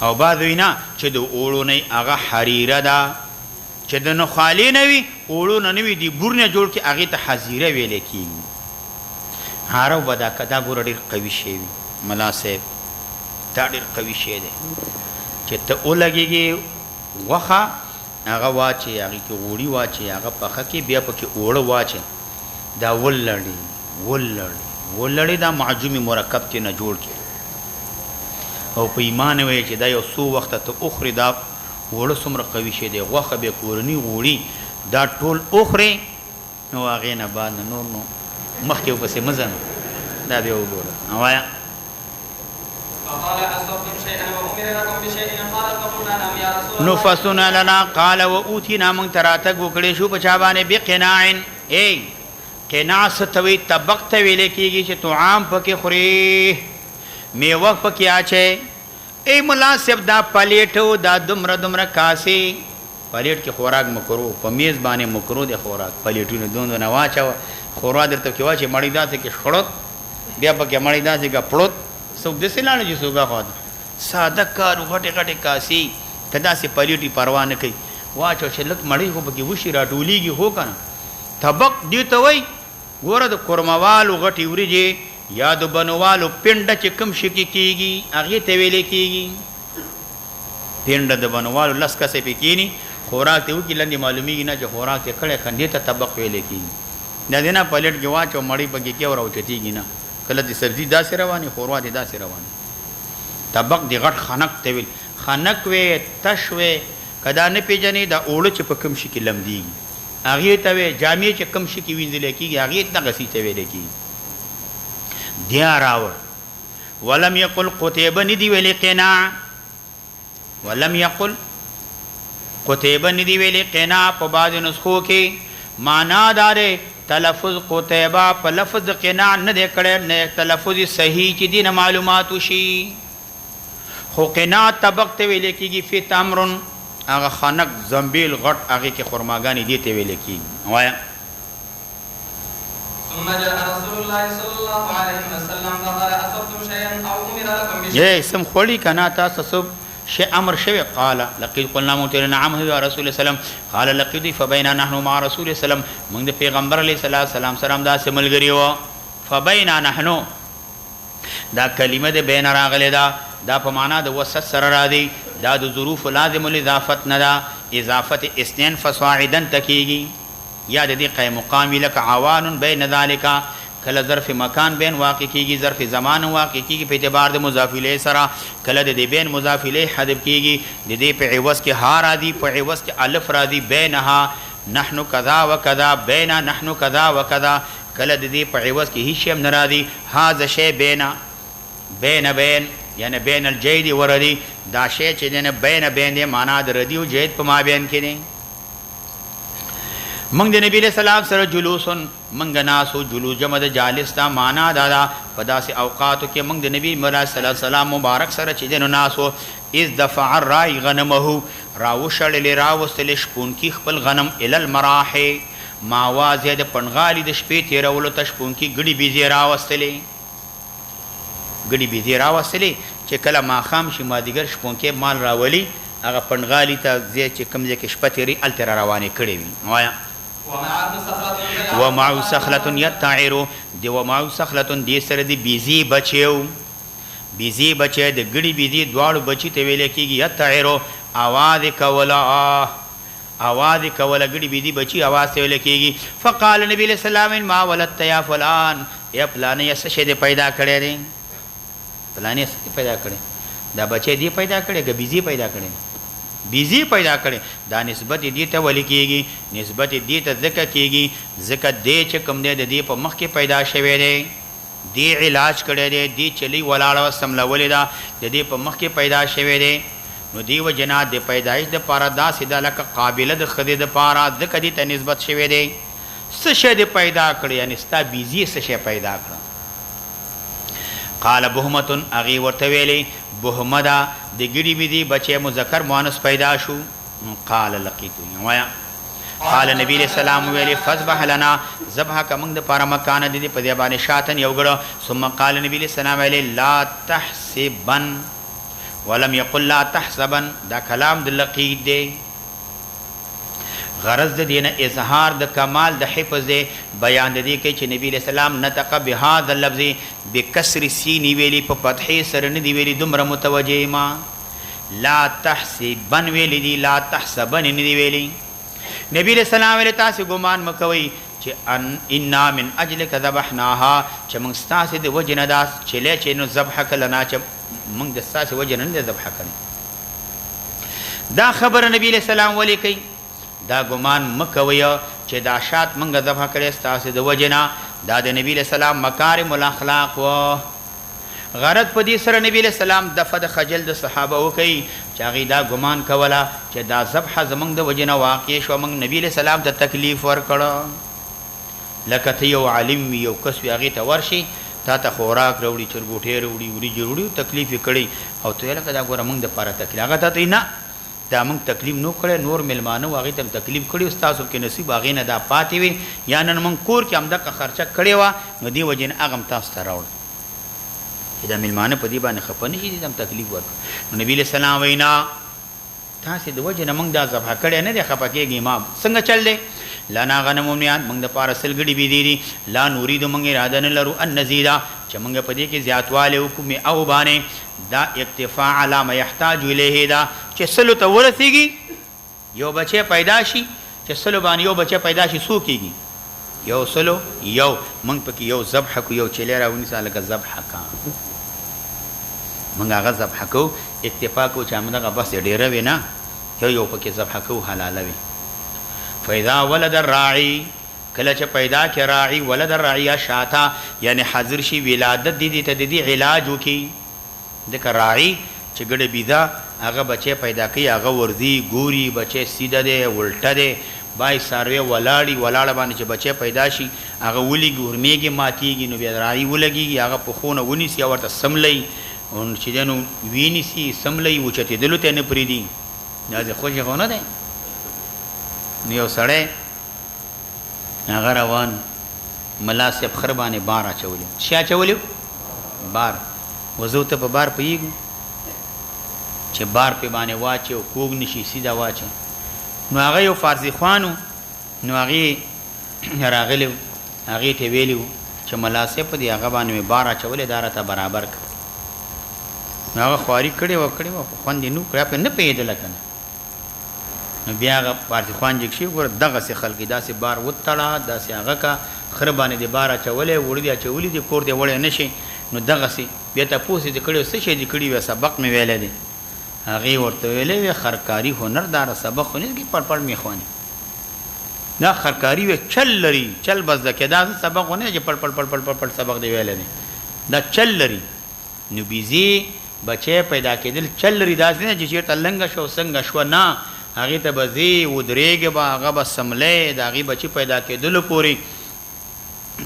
او بعد وینا چې د اوړو نه هغه حریره ده چې د نخالې نه وي اوړو نه وي دی بورنه جوړ کې هغه ته حزیره ویل کېږي هارو بدا کدا ګور ډیر قوي شی وي مناسب دا ډیر قوي شی دی چې ته ولګيږي وخه هغه واچي هغه کې وړي واچي هغه پخه کې بیا پکې اوړه واچي دا ولړي دا معجومي مرکب کې نه جوړ کې او په ایمان وي چې دا یو سو وخت ته اخري دا وړه څومره قوي شي دی غوخه به کورنی وړي دا ټول اخري نو هغه نه بعد نور نو مخکې وبسې مزن دا به وګوره اوایا فقال أصبتم شيئا وأمر لكم بشيء قال فقلنا نعم يا رسول الله نفسنا لنا قال وأوتينا من تراتك وکړې شو په چا باندې بقناع ای قناع ستوي طبق ته ویل کېږي چې طعام پکې خوري میوه پکې اچي ای مناسب دا پلیټو دا دمره کاسي پلیټ کې خوراک مکرو په میز باندې مکرو د خوراک پلیټونه دوند نه واچو خوراک درته کې واچي مړی داسې کې خړط بیا پکې مړی داسې کې پړوت سو د سلانه چې سوګه خو ساده کار غټه کاسي کدا سي پلیټي پروا نه کوي واچو چې لک مړی خو پکې وشي راټوليږي هو کنه طبق دی ته وای ګوره د کورموالو غټي وريجي یا د بنوالو پنده چې کم شکی کیږي هغه ته ویل کیږي پنده د بنوالو لسکه سي پکېني خوراک ته وکي لندې معلومیږي نه چې خوراک ته کړه خندې ته طبق ویل کیږي دا دینه پلیټ کې واچو مړی پکې کې ور اوچتيږي نه کله دې سبزي داسې رواني خوروا دې داسې رواني طبق دې غټ خنک ته ویل خنک وې تشوي کدا نه پیژنې دا اوړه چې په کم شي کې لمديږي هغه ته وې جامې چې کم شي کې وینځل کېږي هغه ته غسي ته ویل کېږي دیا راوړ ولم يقل قتيبه ندي ویل قناع ولم يقل قتيبه ندي ویل قناع په بعض نسخو کې معنا داره تلفظ قتیبه په لفظ قناع نه دی کړی نه تلفظ صحیح چې دینه معلومات وشي خو قناع طبق ته ویل کېږي فی تمرن هغه خنک زنبیل غټ هغې کې خرماګانې دې ته ویل کېږي وایه ثم جاء رسول الله صلى الله عليه وسلم فقال أصبتم شيئا أو أمر لكم بشيء سم خوړي کنه تاسو سب شي امر شوی قال لقد قلنا موتر نعم هو رسول سلام قال لقد فبينا نحن مع رسول سلام موږ د پیغمبر علیه السلام سره دا سملګری و فبينا نحن دا کلمه د بین راغله دا په معنا د وسط سره را دي دا د ظروف لازم الاضافت نه دا اضافت اثنين فصاعدا تکیږي یا د دې قائم مقام لك عوان بین ذلك کله ظرف مکان بین واقع کیږي ظرف زمان واقع کیږي په اعتبار د مضاف الیه سره کله د دې بین مضاف الیه حذف کیږي د دې په عوض کې ها را دي په عوض کې الف را دي بینها نحن كذا وكذا بین نحن كذا وكذا کله د دې په عوض کې هیڅ هم نه را دي هاذا شی بین یعنی بین الجید وردی دا شی چې نه بین دی معنا د ردی او جید په مابین کې دی منگ د نبی علیہ السلام سره جلوسن منگ ناسو جلوس جمع د جالس تا معنا دادا پدا سے اوقاتو کې منگ د نبی علیہ السلام مبارک سره چې دنو ناسو از دفع الرائی غنمه راوشړل راوستل شپون کی خپل غنم ال المراح ماوازه د پنغالی د شپې تیرولو تشپون کی ګډي بيزي راوستلې چې کله ما خام شي ما دیګر شپون کې مال راولي هغه پنغالی ته زی چې کمزې کې شپه تیری ال تر روانې کړې وي وایا ومعو سخلتن یتعیرو دی ومعو سخلتن دی سره دی بیزی بچیو بیزی بچی دی گڑی بیزی دوارو بچی تیویلے کی گی یتعیرو آواز کولا گڑی بیزی بچی آواز تیویلے کی گی فقال نبی علیہ السلام ما ولدت یا فلان یا فلان یا سشے دی پیدا کرے دی فلان یا سشے پیدا کرے دا بچی دی پیدا کرے گا بیزی پیدا کرے بیزی پیدا کړي دا نسبت دې ته ولي کېږي نسبت دې ته ذکر کېږي ذکر دې چې کوم دې د دې په مخ کې پیدا شوی دی دې علاج کړی دی دې چلی ولاړه سملولې ده د دې په مخ کې پیدا شوی دی نو دی وجنا د پیدایش د پاره دا سیده لکه قابله د خدي د پاره ذکر دې ته نسبت شوی دی څه شی دې پیدا کړی یعنی ستا بیزی څه شی پیدا کړ قال بهمتن اغي ورته ویلي بهمدا د ګړي بيدي بچي مذکر مؤنث پیدا شو قال لقيت وایا قال نبی علیہ السلام ویلی فذبح لنا ذبح کمنګ د پاره مکان د دې په دی باندې شاتن یو ګړو ثم قال نبی علیہ السلام ویلی لا تحسبن ولم يقل لا تحسبن دا کلام د لقید دی غرض د دینه اظهار د کمال د حفظ دی بیان د دې کې چې نبی علیہ السلام نطق بهذا اللفظ بکسر سین ویلی په فتحې سره نه دی ویلی دومره متوجه ما لا تحسبن ویلی دی لا تحسبن نه دی ویلی نبی علیہ السلام ویلی تاسو ګمان مکوئ چې ان من اجلک ذبحناها چې موږ تاسو د وجنه داس چله چې نو ذبح کلنا چې موږ د تاسو وجنه نه ذبح کړو دا خبر نبی علیہ السلام ولی کوي دا ګمان مکوئ چې دا شات موږ ذبح کړی تاسو د وجنه دا د نبی علیہ السلام مکارم الاخلاق و غرض په دې سره نبی علیہ السلام دفع د خجل د صحابه وکي چې هغه دا ګمان کوله چې دا ذبح زمنګ د وجنه واقع شو موږ نبی علیہ السلام ته تکلیف ورکړه لکه ته یو عالم یو کس هغه ته ورشي تا ته خوراک وروړي چرګوټي وروړي وروړي تکلیف کړي او ته لکه دا ګوره موږ د پاره تکلیف هغه ته نه دا موږ تکلیف نو کړی نور ملمانو هغه ته تکلیف کړی استاد کې نصیب هغه نه دا پاتې وي یا نن موږ کور کې هم د خرچه کړی و نو دی وجن هغه تاسو ته راوړ دا ملمانه په دې باندې خپنه شي دم تکلیف ورک نو نبی له سلام وینا تاسو د وجن موږ دا ذبح کړی نه دی خپکیږي امام څنګه چل دی لانا غنمومیان موږ د پاره سلګړي بي دي لا نورید موږ اراده نه لرو ان نزيدا چې موږ په دې کې زیاتواله حکم او باندې دا اکتفاء علی ما يحتاج الیه دا چې سلو ته ورسیږي یو بچی پیدا شي چې سلو باندې یو بچی پیدا شي سو کیږي یو سلو یو موږ پکې یو ذبح کو یو چلے راونی ساله کا ذبح کا موږ هغه ذبح کو اکتفاء کو چې موږ بس ډیره وینا یو پکې ذبح کو حلال وي فاذا ولد الراعي کله چې پیدا کې راعي ولد الراعي شاتا یعنی حاضر شي ولادت دي ته دي علاج وکي د راعي چې ګډه بيدا هغه بچي پیدا کوي هغه ورزي ګوري بچي سیده ده الټه ده بای ساروی ولاړه باندې چې بچی پیدا شي هغه ولېږي ورمېږي ماتېږي نو بیا رایي ولګېږي هغه په خونه ونیسي او ورته سملی چې دی نو وینیسي سملی اوچتېدلو ته نه پرېږدي دا دې خوشې خو نه دی نو یو سړی هغه روان ملا صاحب خر باندې بار اچولی څه اچولی بار وزو ته په بار پوهېږو چې بار پې باندې واچي او کوږ نشي سیده واچي نو هغه یو فارسي خوانو نو هغې راغلی و هغې ته ویلي و چې ملا صاحب په دې هغه باندې مې بار اچولی دا راته برابر کړه نو هغه خواري کړې وه خو خوند یې نه کړی پې نه پوهېدله که نه نو بیا هغه فارسي خوان جګ شي ګوره دغسې خلک داسې بار وتړه داسې هغه که خره باندې دې بار اچولی وړه دې اچولي دي کور دې وړی نه شي نو دغسې بیا تپوس یې دې کړی څه شی دې کړي وی سبق مې ویلی دی هغې ورته ویلی وی خرکاري هنر داره سبق خو نه پړ پړ مې خواني دا خرکاري وی چل لري چل بس ده کې دا سبق ونه چې پړ سبق دی ویلی دی دا چل لري نو بیزي بچی پیدا کېدل چل لري داسې نه چې چېرته لنګه شو څنګه شوه نه هغې ته به ځې ودرېږې به هغه به سملی د هغې بچي پیدا کېدلو پورې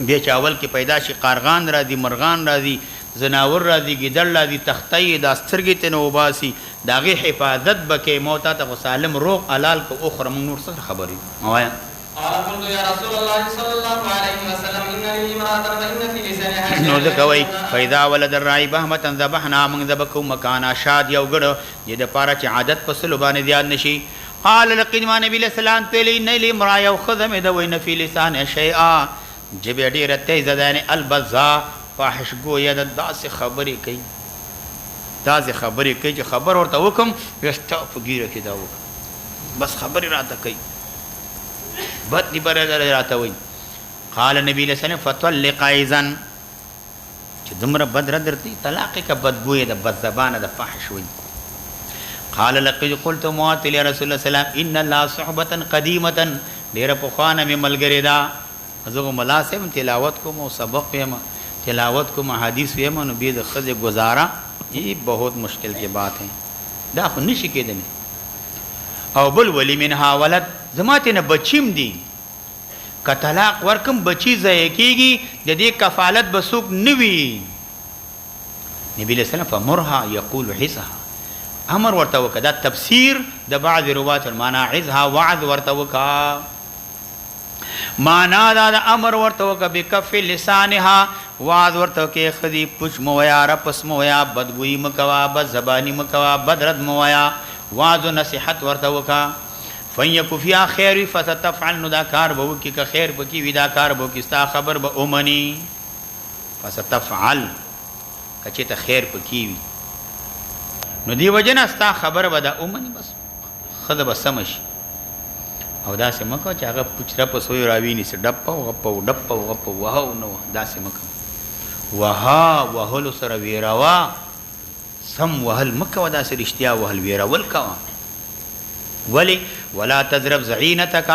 بیا چې اول کې پیدا شي قارغان راځي مرغان راځي زناور راځي ګیدړ راځي تختی دا سترګې ته نه وباسي د هغې حفاظت به کوې ما تا ته خو سالم روغ حلال که اخره موږ نور څه خبرې وایه قال قلت يا رسول الله صلى الله عليه وسلم إن لي امرأة فإن في لسانها نو ځکه وایي فإذا ولد الراعي بهمة ذبحنا موږ ذبح کوو مکانا شاد یو ګډ دې دپاره چې عادت په سلو باندې زیات نه شي قال لقد ما نبي علیه السلام ته ویلي ان لي امرأة یو ښځه مې ده وایي فی لسانها شیئا ژبې ډېره تیزه ده یعنې البذا فاحش ګویه ده داسې خبرې کوي چې خبر ورته وکړم بیا ستا په ګیره کې دا وکړم بس خبرې راته کوي بد دي بره راته وایي قال نبي علیه السلام فطلق ایضا چې دومره بد رد درته طلاق یې که بدګویه ده بد زبانه ده فاحش وایي قال لقد قلت مواتل یا رسول الله سلام ان الله صحبة قدیمة ډېره پخوانه مې ملګرې ده زه خو ملا صاحب تلاوت کوم او سبق ویم تلاوت کوم حدیث ویم نو بیا د ښځې گزاره یہ بہت مشکل کی بات ہے دا خو نشي کېدلی او بل ولی منها ولد زما ته نه بچیم دي که طلاق ورکم بچی ضایع کېږي د دې کفالت به څوک نه وي نبي علیه السلام فمرها یقول عظها امر ورته وکړه دا تفسیر د بعض روات المعنی عظها وعظ ورته وکړه معنا دا د امر ورته وکړه بکف لسانها واز ورته کې خدي پوچ مویا رپس مویا بدګوئی مکوا بد زبانی مکوا بد رد مویا واز نصیحت ورته وکا فیک فی خیر فتتفعل نو دا کار به وکي که خیر پکې وي دا کار به وکي ستا خبر به اومني فستفعل کچې ته خیر پکې وي نو دی وجنه ستا خبر به دا اومني بس خدای به سم شي او داسې مه کوه چې هغه پوچ رپس وی راوینیسي ډپه غپه وهو نه داسې مه کوه وها وهلو سره ویراوه سم وهل مه کوه داسې رښتیا وهل ویرول کوه ولې ولا تضرب زعینتک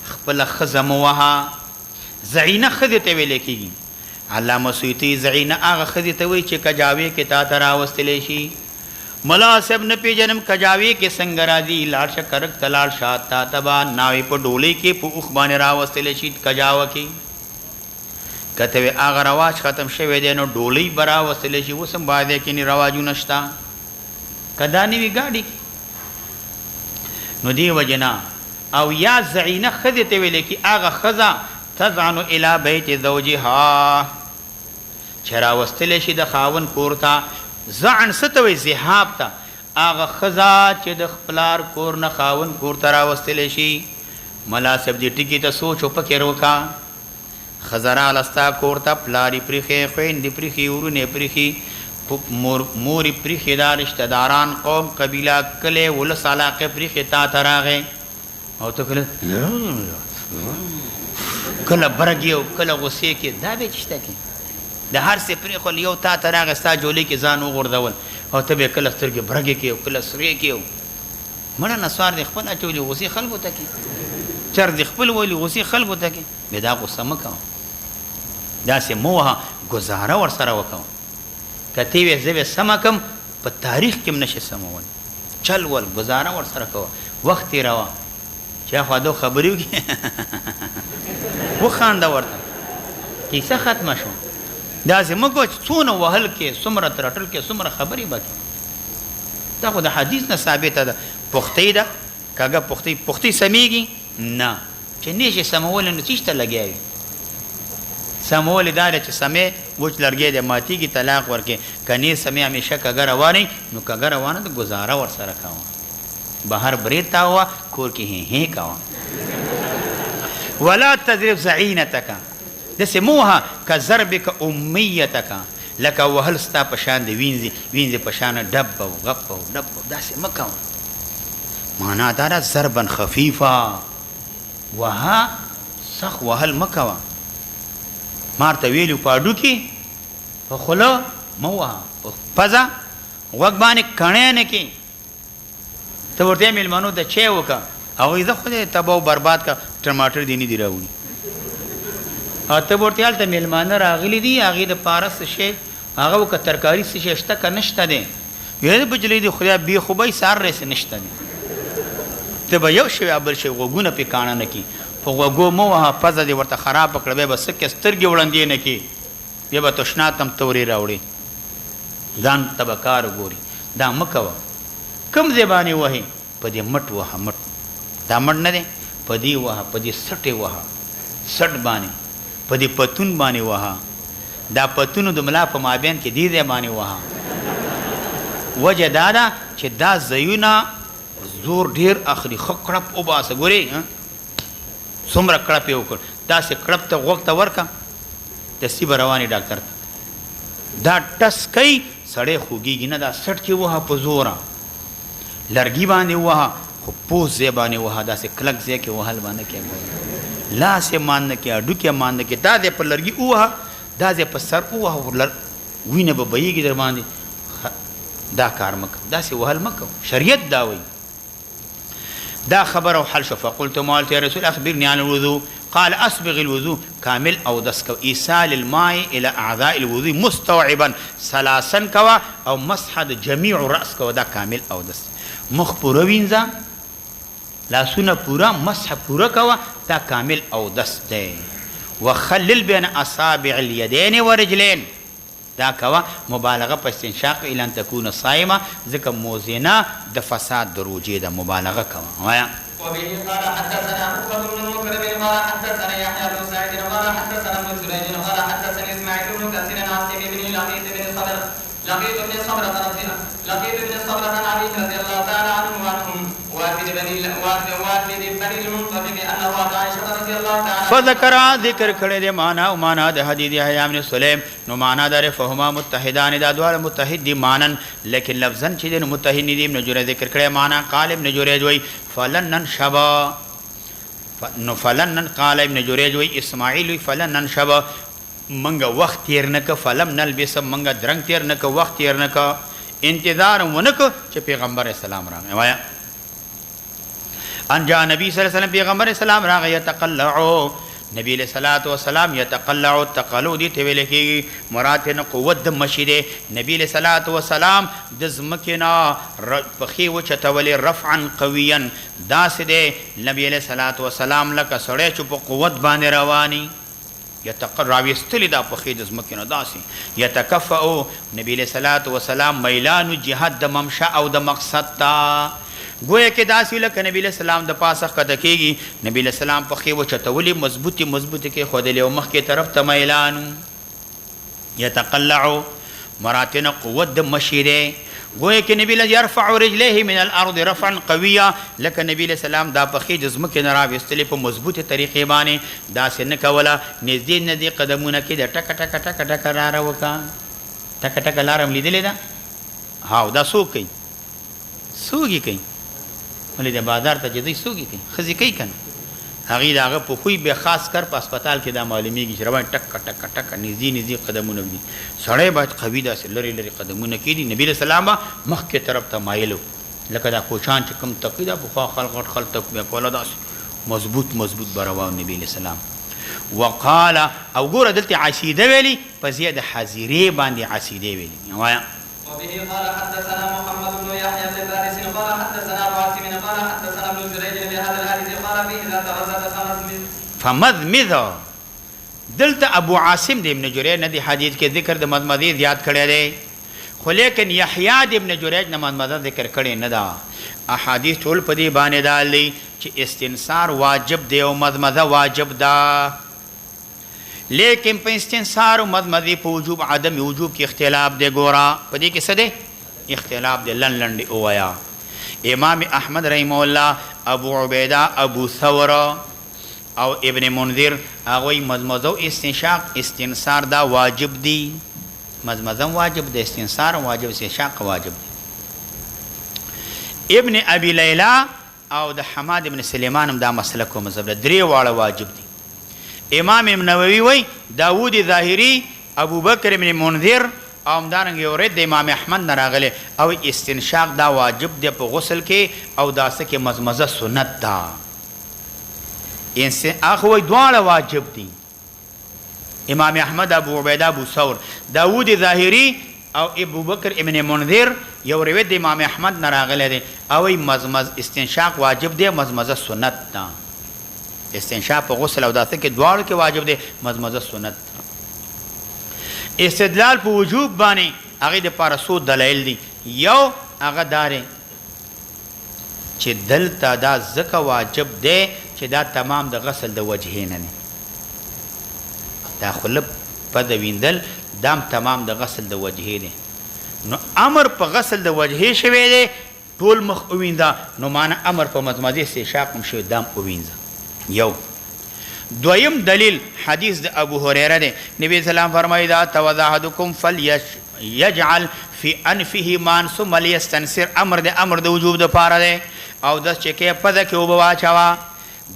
خپله ښځه مه وهه زعینه ښځې ته ویلی کېږي علامه سیوطي زعینه هغه ښځې ته وایي چې کجاوې کې تا ته راوستلی شي ملا صاحب نه پیژنم کجاوې کې څنګه راځي لاړ شه کرک ته لاړ شه تا ته به ناوې په ډولۍ کې په اوښ باندې راوستلی شي کجاوه کې که ته وې هغه رواج ختم شوی دی نو ډولۍ به راوستلی شي اوس هم باید کې نه رواجونه شته که دا نه وي ګاډي نو دې وجې نه او یا زعینه ښځې ته ویلی کې هغه ښځه تزعنو الی بیت زوجها چې راوستلی شي د خاوند کور ته زعن څه ته وایي ذهاب ته هغه ښځه چې د خپلار کور نه خاوند کور ته راوستلی شي ملا صاحب دې ټکي ته سوچ او فکر وکړه ښځه راغله ستا کور ته پلار یې پرېښی خویندې پرېښي ورونه یې پرېښي مور یې پرېښي دا رشته داران قوم قبیله کلی ولس علاقې پرېښي تا ته راغی او ته کله برګ یې او کله غوسې کې دا به یې چشته کې د هر څه پرېښول یو تا ته راغی ستا جولۍ کې ځان وغورځول او ته به یې کله سترګې برګې کې او کله سرې کې مړه نسوار دې خپل اچولي غوسې خلکو ته کې چر دې خپل ویلي غوسې خلکو ته کې بې دا غوسه مه کوه داسې مه وهه ګزاره ورسره وکوه که ته وې زه به سمه کړم په تاریخ کې هم نشي سمول چل ول ګزاره ورسره کوه وخت تېروه چې چې خو دا خبرې وکړي وخانده ورته کیسه ختمه شو داسې مه کوه چې څونه وهل کې څومره ترټل کې څومره خبرې به کې دا خو د حدیث نه ثابته ده پختۍ ده کږه پختۍ سمیږي نه چې نیشې سمول نو څه ته لګیا وي سمول دا ده چې سمې وچ لرګی دی ماتېږي طلاق ورکې که نه سمې همیشه کږه روانې نو کږه روانه د ګزاره ورسره کوه بهر برید تاوه کور کې هې کوه ولا تضرب زعینتک داسې مه وهه که ضربک امیتک لکه وهل ستا په شان د وینځې په شانه ډبه و غپه و ډبه و داسې مه کوه معنا دا ده ضربا خفیفه وها سخ وهل مه کوه مار ته ویلو په هډوکي په خوله مه وهه په پزه غوږ باندې کڼی نه کې ته ورته مېلمنو ته چای وکړه هغوی زه خدای تباه و برباد که ټماټر دې نه دي راوړي او ته ورته هلته مېلمانه راغلي دي هغې دپاره څه شی هغه وکړه ترکاري څه شی شته که نشته دی ویل بجلی دی خدای بې خوبۍ سار رسې نشته دی ته به یو شی بل شی غوږونه پې کاڼه نه کړي په غوږو مه وهه پزه دې ورته خرابه کړه بیا به څه کې سترګې وړندې نه کړي بیا به تشنات هم تورې راوړي ځان ته به کار وګوري دا مه کوه کوم ځای باندې وهې په دې مټ وهه مټ دا مټ نه دی په دې وهه په دې سټې وهه سټ باندې په دې پتون باندې وهه دا پتونو د ملا په مابین کې دې ځای باندې وهه وجه دا ده چې دا ځایونه زور ډېر اخلي ښه کړپ وباسه ګورې څومره کړپ یې وکړ داسې کړپ ته غوږ ته ورکړه دستي به روانې ډاکټر ته دا ټس کوي سړی خوږېږي نه دا سټ کې وهه په زوره لرګي باندې وهه خو پوس ځای باندې وهه داسې کلک ځای کې وهل باندې کې لاس یې مان نه کې هډوکي یې مان نه کې دا ځای په لرګي ووهه دا ځای په سر ووهه وینه به بهیږي در باندې دا کار مه کوه داسې وهل مه کوه شریعت دا وایي دا خبر او حل شو فقلت مالت يا رسول اخبرني عن الوضوء قال اسبغ الوضوء كامل او دسكو ايصال الماء الى اعضاء الوضوء مستوعبا ثلاثا كوا او مسح جميع راس كوا دا كامل او دس مخ پورا وینځه لاسونه پورا مسح پورا کوا دا کامل او دس دی وخلل بين اصابع اليدين ورجلين دا کوا مبالغه په استنشاق الى ان تكون صائمه ځکه موزنه د فساد د روجې د مبالغه کوا وایا وبه قال حدثنا عقبة بن مكرم قال حدثنا يحيى بن سعيد قال حدثنا ابن جريج قال حدثني اسماعيل بن كثير عن عاصم بن لقيط بن صبر لقيط بن صبرة عن أبيه رضي الله تعالى عنه وعنهم وافد بني المنطلق أنه أتى عائشة رضي الله تعالى فذكر ذکر کړی دی معنا او معنا د حدیث یحیی بن سلیم نو معنا در فهما متحدان دا دواړه متحد دي مانن لیکن لفظا چې د متحد دي ابن جریج ذکر کړی معنا قال ابن جریج وی فلنن شبا نو فلنن قال ابن جریج وی اسماعیل وی فلنن شبا منګه وخت تیر نه ک فلم نلبس منګه درنګ تیر نه ک وخت تیر نه ک انتظار ونک چې پیغمبر اسلام راغی وایا ان جاء نبی صلی الله علیه وسلم پیغمبر اسلام راغی یتقلعو نبی علیہ الصلوۃ والسلام یتقلع التقلع دي ته ویل کېږي مراد نه قوت د مشي دی نبی علیہ الصلوۃ والسلام د ځمکې نه پښې وچتولې رفعا قویا داسې دی نبی علیہ الصلوۃ والسلام لکه سړی چې په قوت باندې رواني راویستلی دا پښې د ځمکې نه داسې یتکفؤ نبی علیہ الصلوۃ والسلام میلان جهاد د ممشا او د مقصد ته گویا کې داسې لکه نبی علیہ السلام د پاسه ښکته کېږي نبی علیہ السلام پښې وچتولې مضبوطې کې ښودلې او مخکې طرف ته میلان یتقلع مراد نه قوت د مشي دی گویا کې نبی علیہ یرفع رجلیه من الارض رفعا قویا لکه نبی علیہ السلام دا پښې د ځمکې نه راویستلې په مضبوطې طریقې باندې داسې نه کوله نږدې قدمونه کې د ټکه ټکه ټکه ټکه لاره وکړه ټکه ټکه لاره هم لیدلې ده هاو دا څوک کوي څوک یې کوي ولې د بازار ته چې دوی څوک یې کوي ښځې کوي که نه هغې د هغه په خوی بیا خاص کر په هسپتال کې دا معلومیږي چې روان ټکه ټکه ټکه نږدې قدمونه وږدي سړی باید قوي داسې لرې قدمونه کېدي نبي علیه السلام به مخکې طرف ته مایل لکه دا کوچان چې کوم تقي ده پخوا خلق غټ خلق تقویه کوله داسې مضبوط به روان نبي علیه السلام وقال او ګوره دلته عسیده ویلي په ځای د حظیرې باندې عسیده ویلي وایه وبه قال حدثنا محمد بن يحيى بن فارس قال حدثنا ابو عاصم قال حدثنا ابن جريج بهذا الحديث قال فمضمض دلته ابو عاصم د ابن جریج نه دی حدیث کې ذکر د مضمضه زیات کړی دی خو لیکن یحیی د ابن جریج نه مضمضه ذکر کړی نه دا احادیث ټول په دې باندې دالي چې استنصار واجب دی او مضمضه واجب ده لیکن په استنصار او مضمضه په وجوب عدم وجوب کې اختلاف دی ګورا په دې کې څه دی اختلاف دی لنډ اوایا امام احمد رحمه الله ابو عبیده ابو ثور او ابن منذر هغه مضمضه او استنشاق استنصار دا واجب دی مضمضه واجب دی استنصار واجب استنشاق واجب دی ابن ابي ليلى او د حماد ابن سليمان هم دا مسلک او مذهب درې واړه واجب دي امام نووي وای داوود ظاهري ابو بکر ابن منذر او همدارنګه یو رد امام احمد نه راغلی او استنشاق دا واجب دی په غسل کې او داسه کې مزمزه سنت ده هغه وای دواړه واجب دي امام احمد ابو عبیده ابو ثور داوود ظاهري او ابو بکر ابن منذر یو روایت د امام احمد نه راغلی دی او مزمز استنشاق واجب دی مزمزه سنت ده استنشاق په غسل او داسه کې دواړو کې واجب دی مزمزه سنت استدلال په وجوب باندې هغه د پارسو دلایل دي یو هغه داري چې دلته دا زکه واجب دی چې دا تمام د غسل د وجهین نه دا خلب په د ویندل دام تمام د غسل د وجهې دی نو امر په غسل د وجهې شوی دی ټول مخ اویندا نو معنا امر په مزمزه استنشاق هم شوی دام اوینځه یو دویم دلیل حدیث د ابو هريره دی نبی سلام فرمایي دا توضا احدکم فليجعل في انفه مان ثم ليستنصر امر د وجوب د پاره دی او د چکه پد کې وبواچوا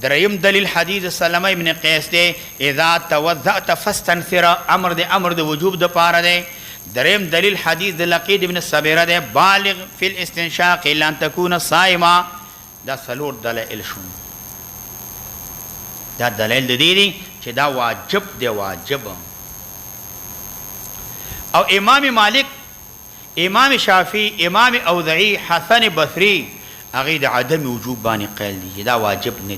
دریم دلیل حدیث سلمہ ابن قیس دی اذا توضأت فاستنثر امر د وجوب د پاره دی دریم دلیل حدیث د لقید ابن صبیره دی بالغ فی الاستنشاق الا ان تكون صائما دا سلور دلائل شو دا دلیل د دې چې دا واجب دی واجب او امام مالک امام شافعی امام اوزعی حسن بصری هغه د عدم وجوب باندې قیل دي دا واجب نه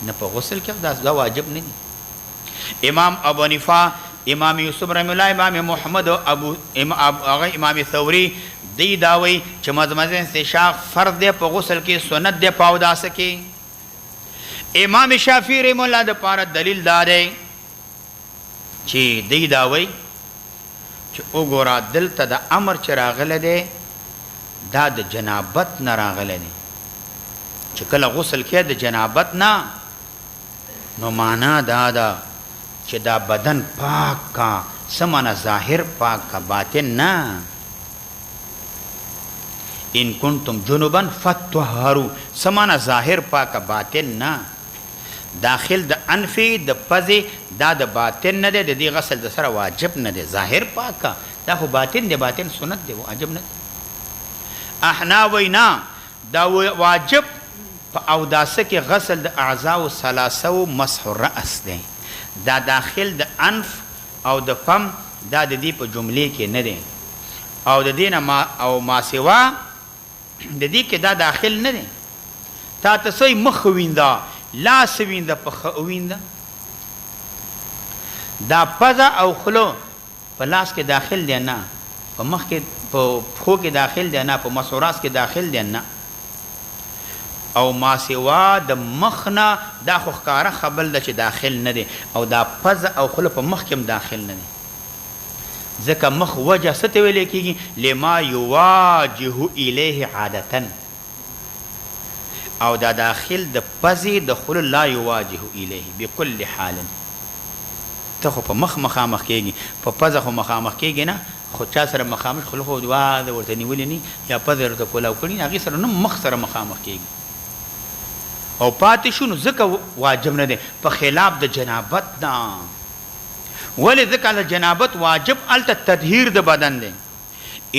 نه په غسل کې دا واجب نه دي امام ابو حنیفه امام یوسف رحم الله امام محمد ابو امام ثوری دی داوی چې مزمزه استنشاق فرض دی په غسل کې سنت دی په اوداس کې امام شافعی رحم الله د پاره دلیل دار چې دی داوی چې وګورا دلته د امر چې راغله دی دا د جنابت نه راغله دی چې کله غسل کې د جنابت نه نو معنا دا ده چې دا بدن پاک کا سمانه ظاهر پاک کا باطن نه ان کنتم جنبا فطهروا سمانه ظاهر پاک کا باطن نه داخل د انفی د پزی دا د باطن نه دی د دې غسل د سره واجب نه دی ظاهر پاک کا دا خو باطن دی باطن سنت دی واجب نه احنا وینا دا واجب او داسه کې غسل د اعضاء و ثلاثه و مسح الراس دی دا داخل د انف او د فم دا د دې په جملې کې نه دی او د دینه ما او ما سوا د دې کې دا داخل نه دی تا تاسو مخ ویندا لاس ویندا په ویندا دا پزا او خلو په لاس کې داخل دی نه په مخ کې په خو کې داخل دی نه په مسوراس کې داخل دی نه او ما سوا د مخنا دا خو ښکاره خبل د چې داخل نه دی او دا پز او خله په مخ کې داخل نه دی ځکه مخ وجه څه ته ویل کېږي لما یواجه الیه عادتا او دا داخل د پزې د خله لا یواجه الیه بكل حال ته خو په مخامخ کېږي په پزه خو مخامخ کېږي نه خو چا سره مخامخ خله خو دوا د ورته نیولې نه یا پزه ورته کولاو کړي هغې سره نه مخ سره مخامخ کېږي او پاتې شنو ځکه واجب نه دی په خلاف د جنابت نه ولې ځکه د جنابت واجب الته تطهیر د بدن دی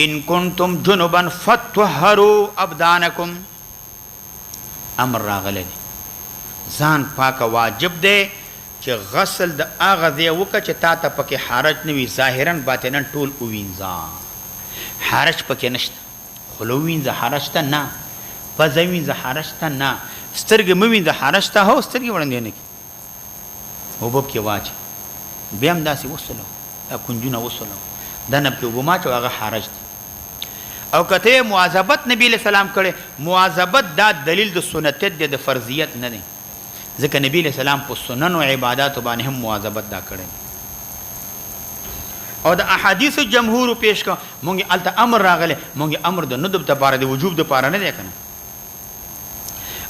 ان کنتم جنبا فطهروا ابدانکم امر راغلی دی ځان پاکه واجب دی چې غسل د هغه ځای وکړه چې تا ته پکې حرج نه وي ظاهرا باطنا ټول ووینځه حرج پکې نشته خوله ووینځه حرج ته نه پزه ووینځه حرج ته نه سترګې موین د حرج ته هو سترګې وړاندې نه کی وبب کې واچ بیا هم داسې وصلو دا کنجونه وصلو دا نب کې وبما چې هغه حرج دی او کته مواظبت نبی له سلام کړي مواظبت دا دلیل د سنت دی د فرضیت نه دی ځکه نبی له سلام په سنن او عبادت باندې هم مواظبت دا کړي او د احادیث جمهور پیش کا مونږه الته امر راغله مونږه امر د ندب ته پاره د وجوب د پاره نه دی کنه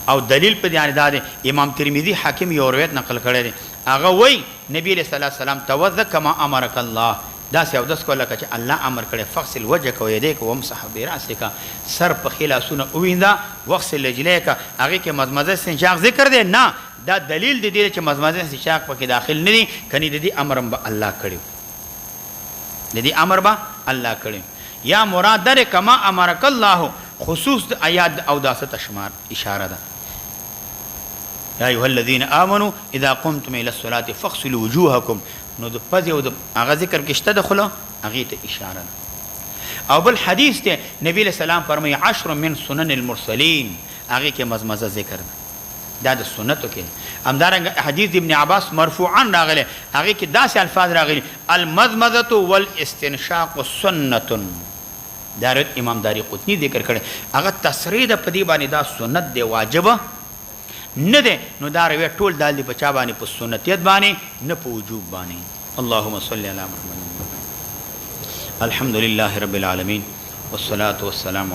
او دلیل په دې اړه دا امام ترمذی حاکم یو روایت نقل کړی دی هغه وای نبی له سلام توضا کما امرک الله دا سیاو داس کوله چې الله امر کړي فغسل وجهك ويديك وامسح براسك سر په خلاسونه اویندا وغسل رجليك هغه کې مزمزه استنشاق ذکر دی نه دا دلیل دی چې مزمزه استنشاق پکې داخل نه دي کني د دې امر به الله کړي د دې امر به الله کړي یا مراد در کما امرک الله خصوص د آیات او داسه تشمار اشاره ده یا ایها الذين امنوا اذا قمتم الى الصلاه فاغسلوا وجوهكم نو د پز یو د هغه ذکر کې شته د خلو هغه ته اشاره ده او بل حدیث ته نبی له سلام فرمایي 10 من سنن المرسلین هغه کې مزمزه ذکر ده دا د سنتو کې همدارنګه حدیث ابن عباس مرفوعا راغله هغه کې داسې الفاظ راغلي المزمزه والاستنشاق سنه دارت امام داری قطنی ذکر کړي هغه تصریح د پدی باندې دا سنت دی واجبه نه ده نو دا روي ټول دال دی بچا باندې په سنتیت باندې نه په وجوب باندې اللهم صل علی محمد الحمد لله رب العالمین والصلاه والسلام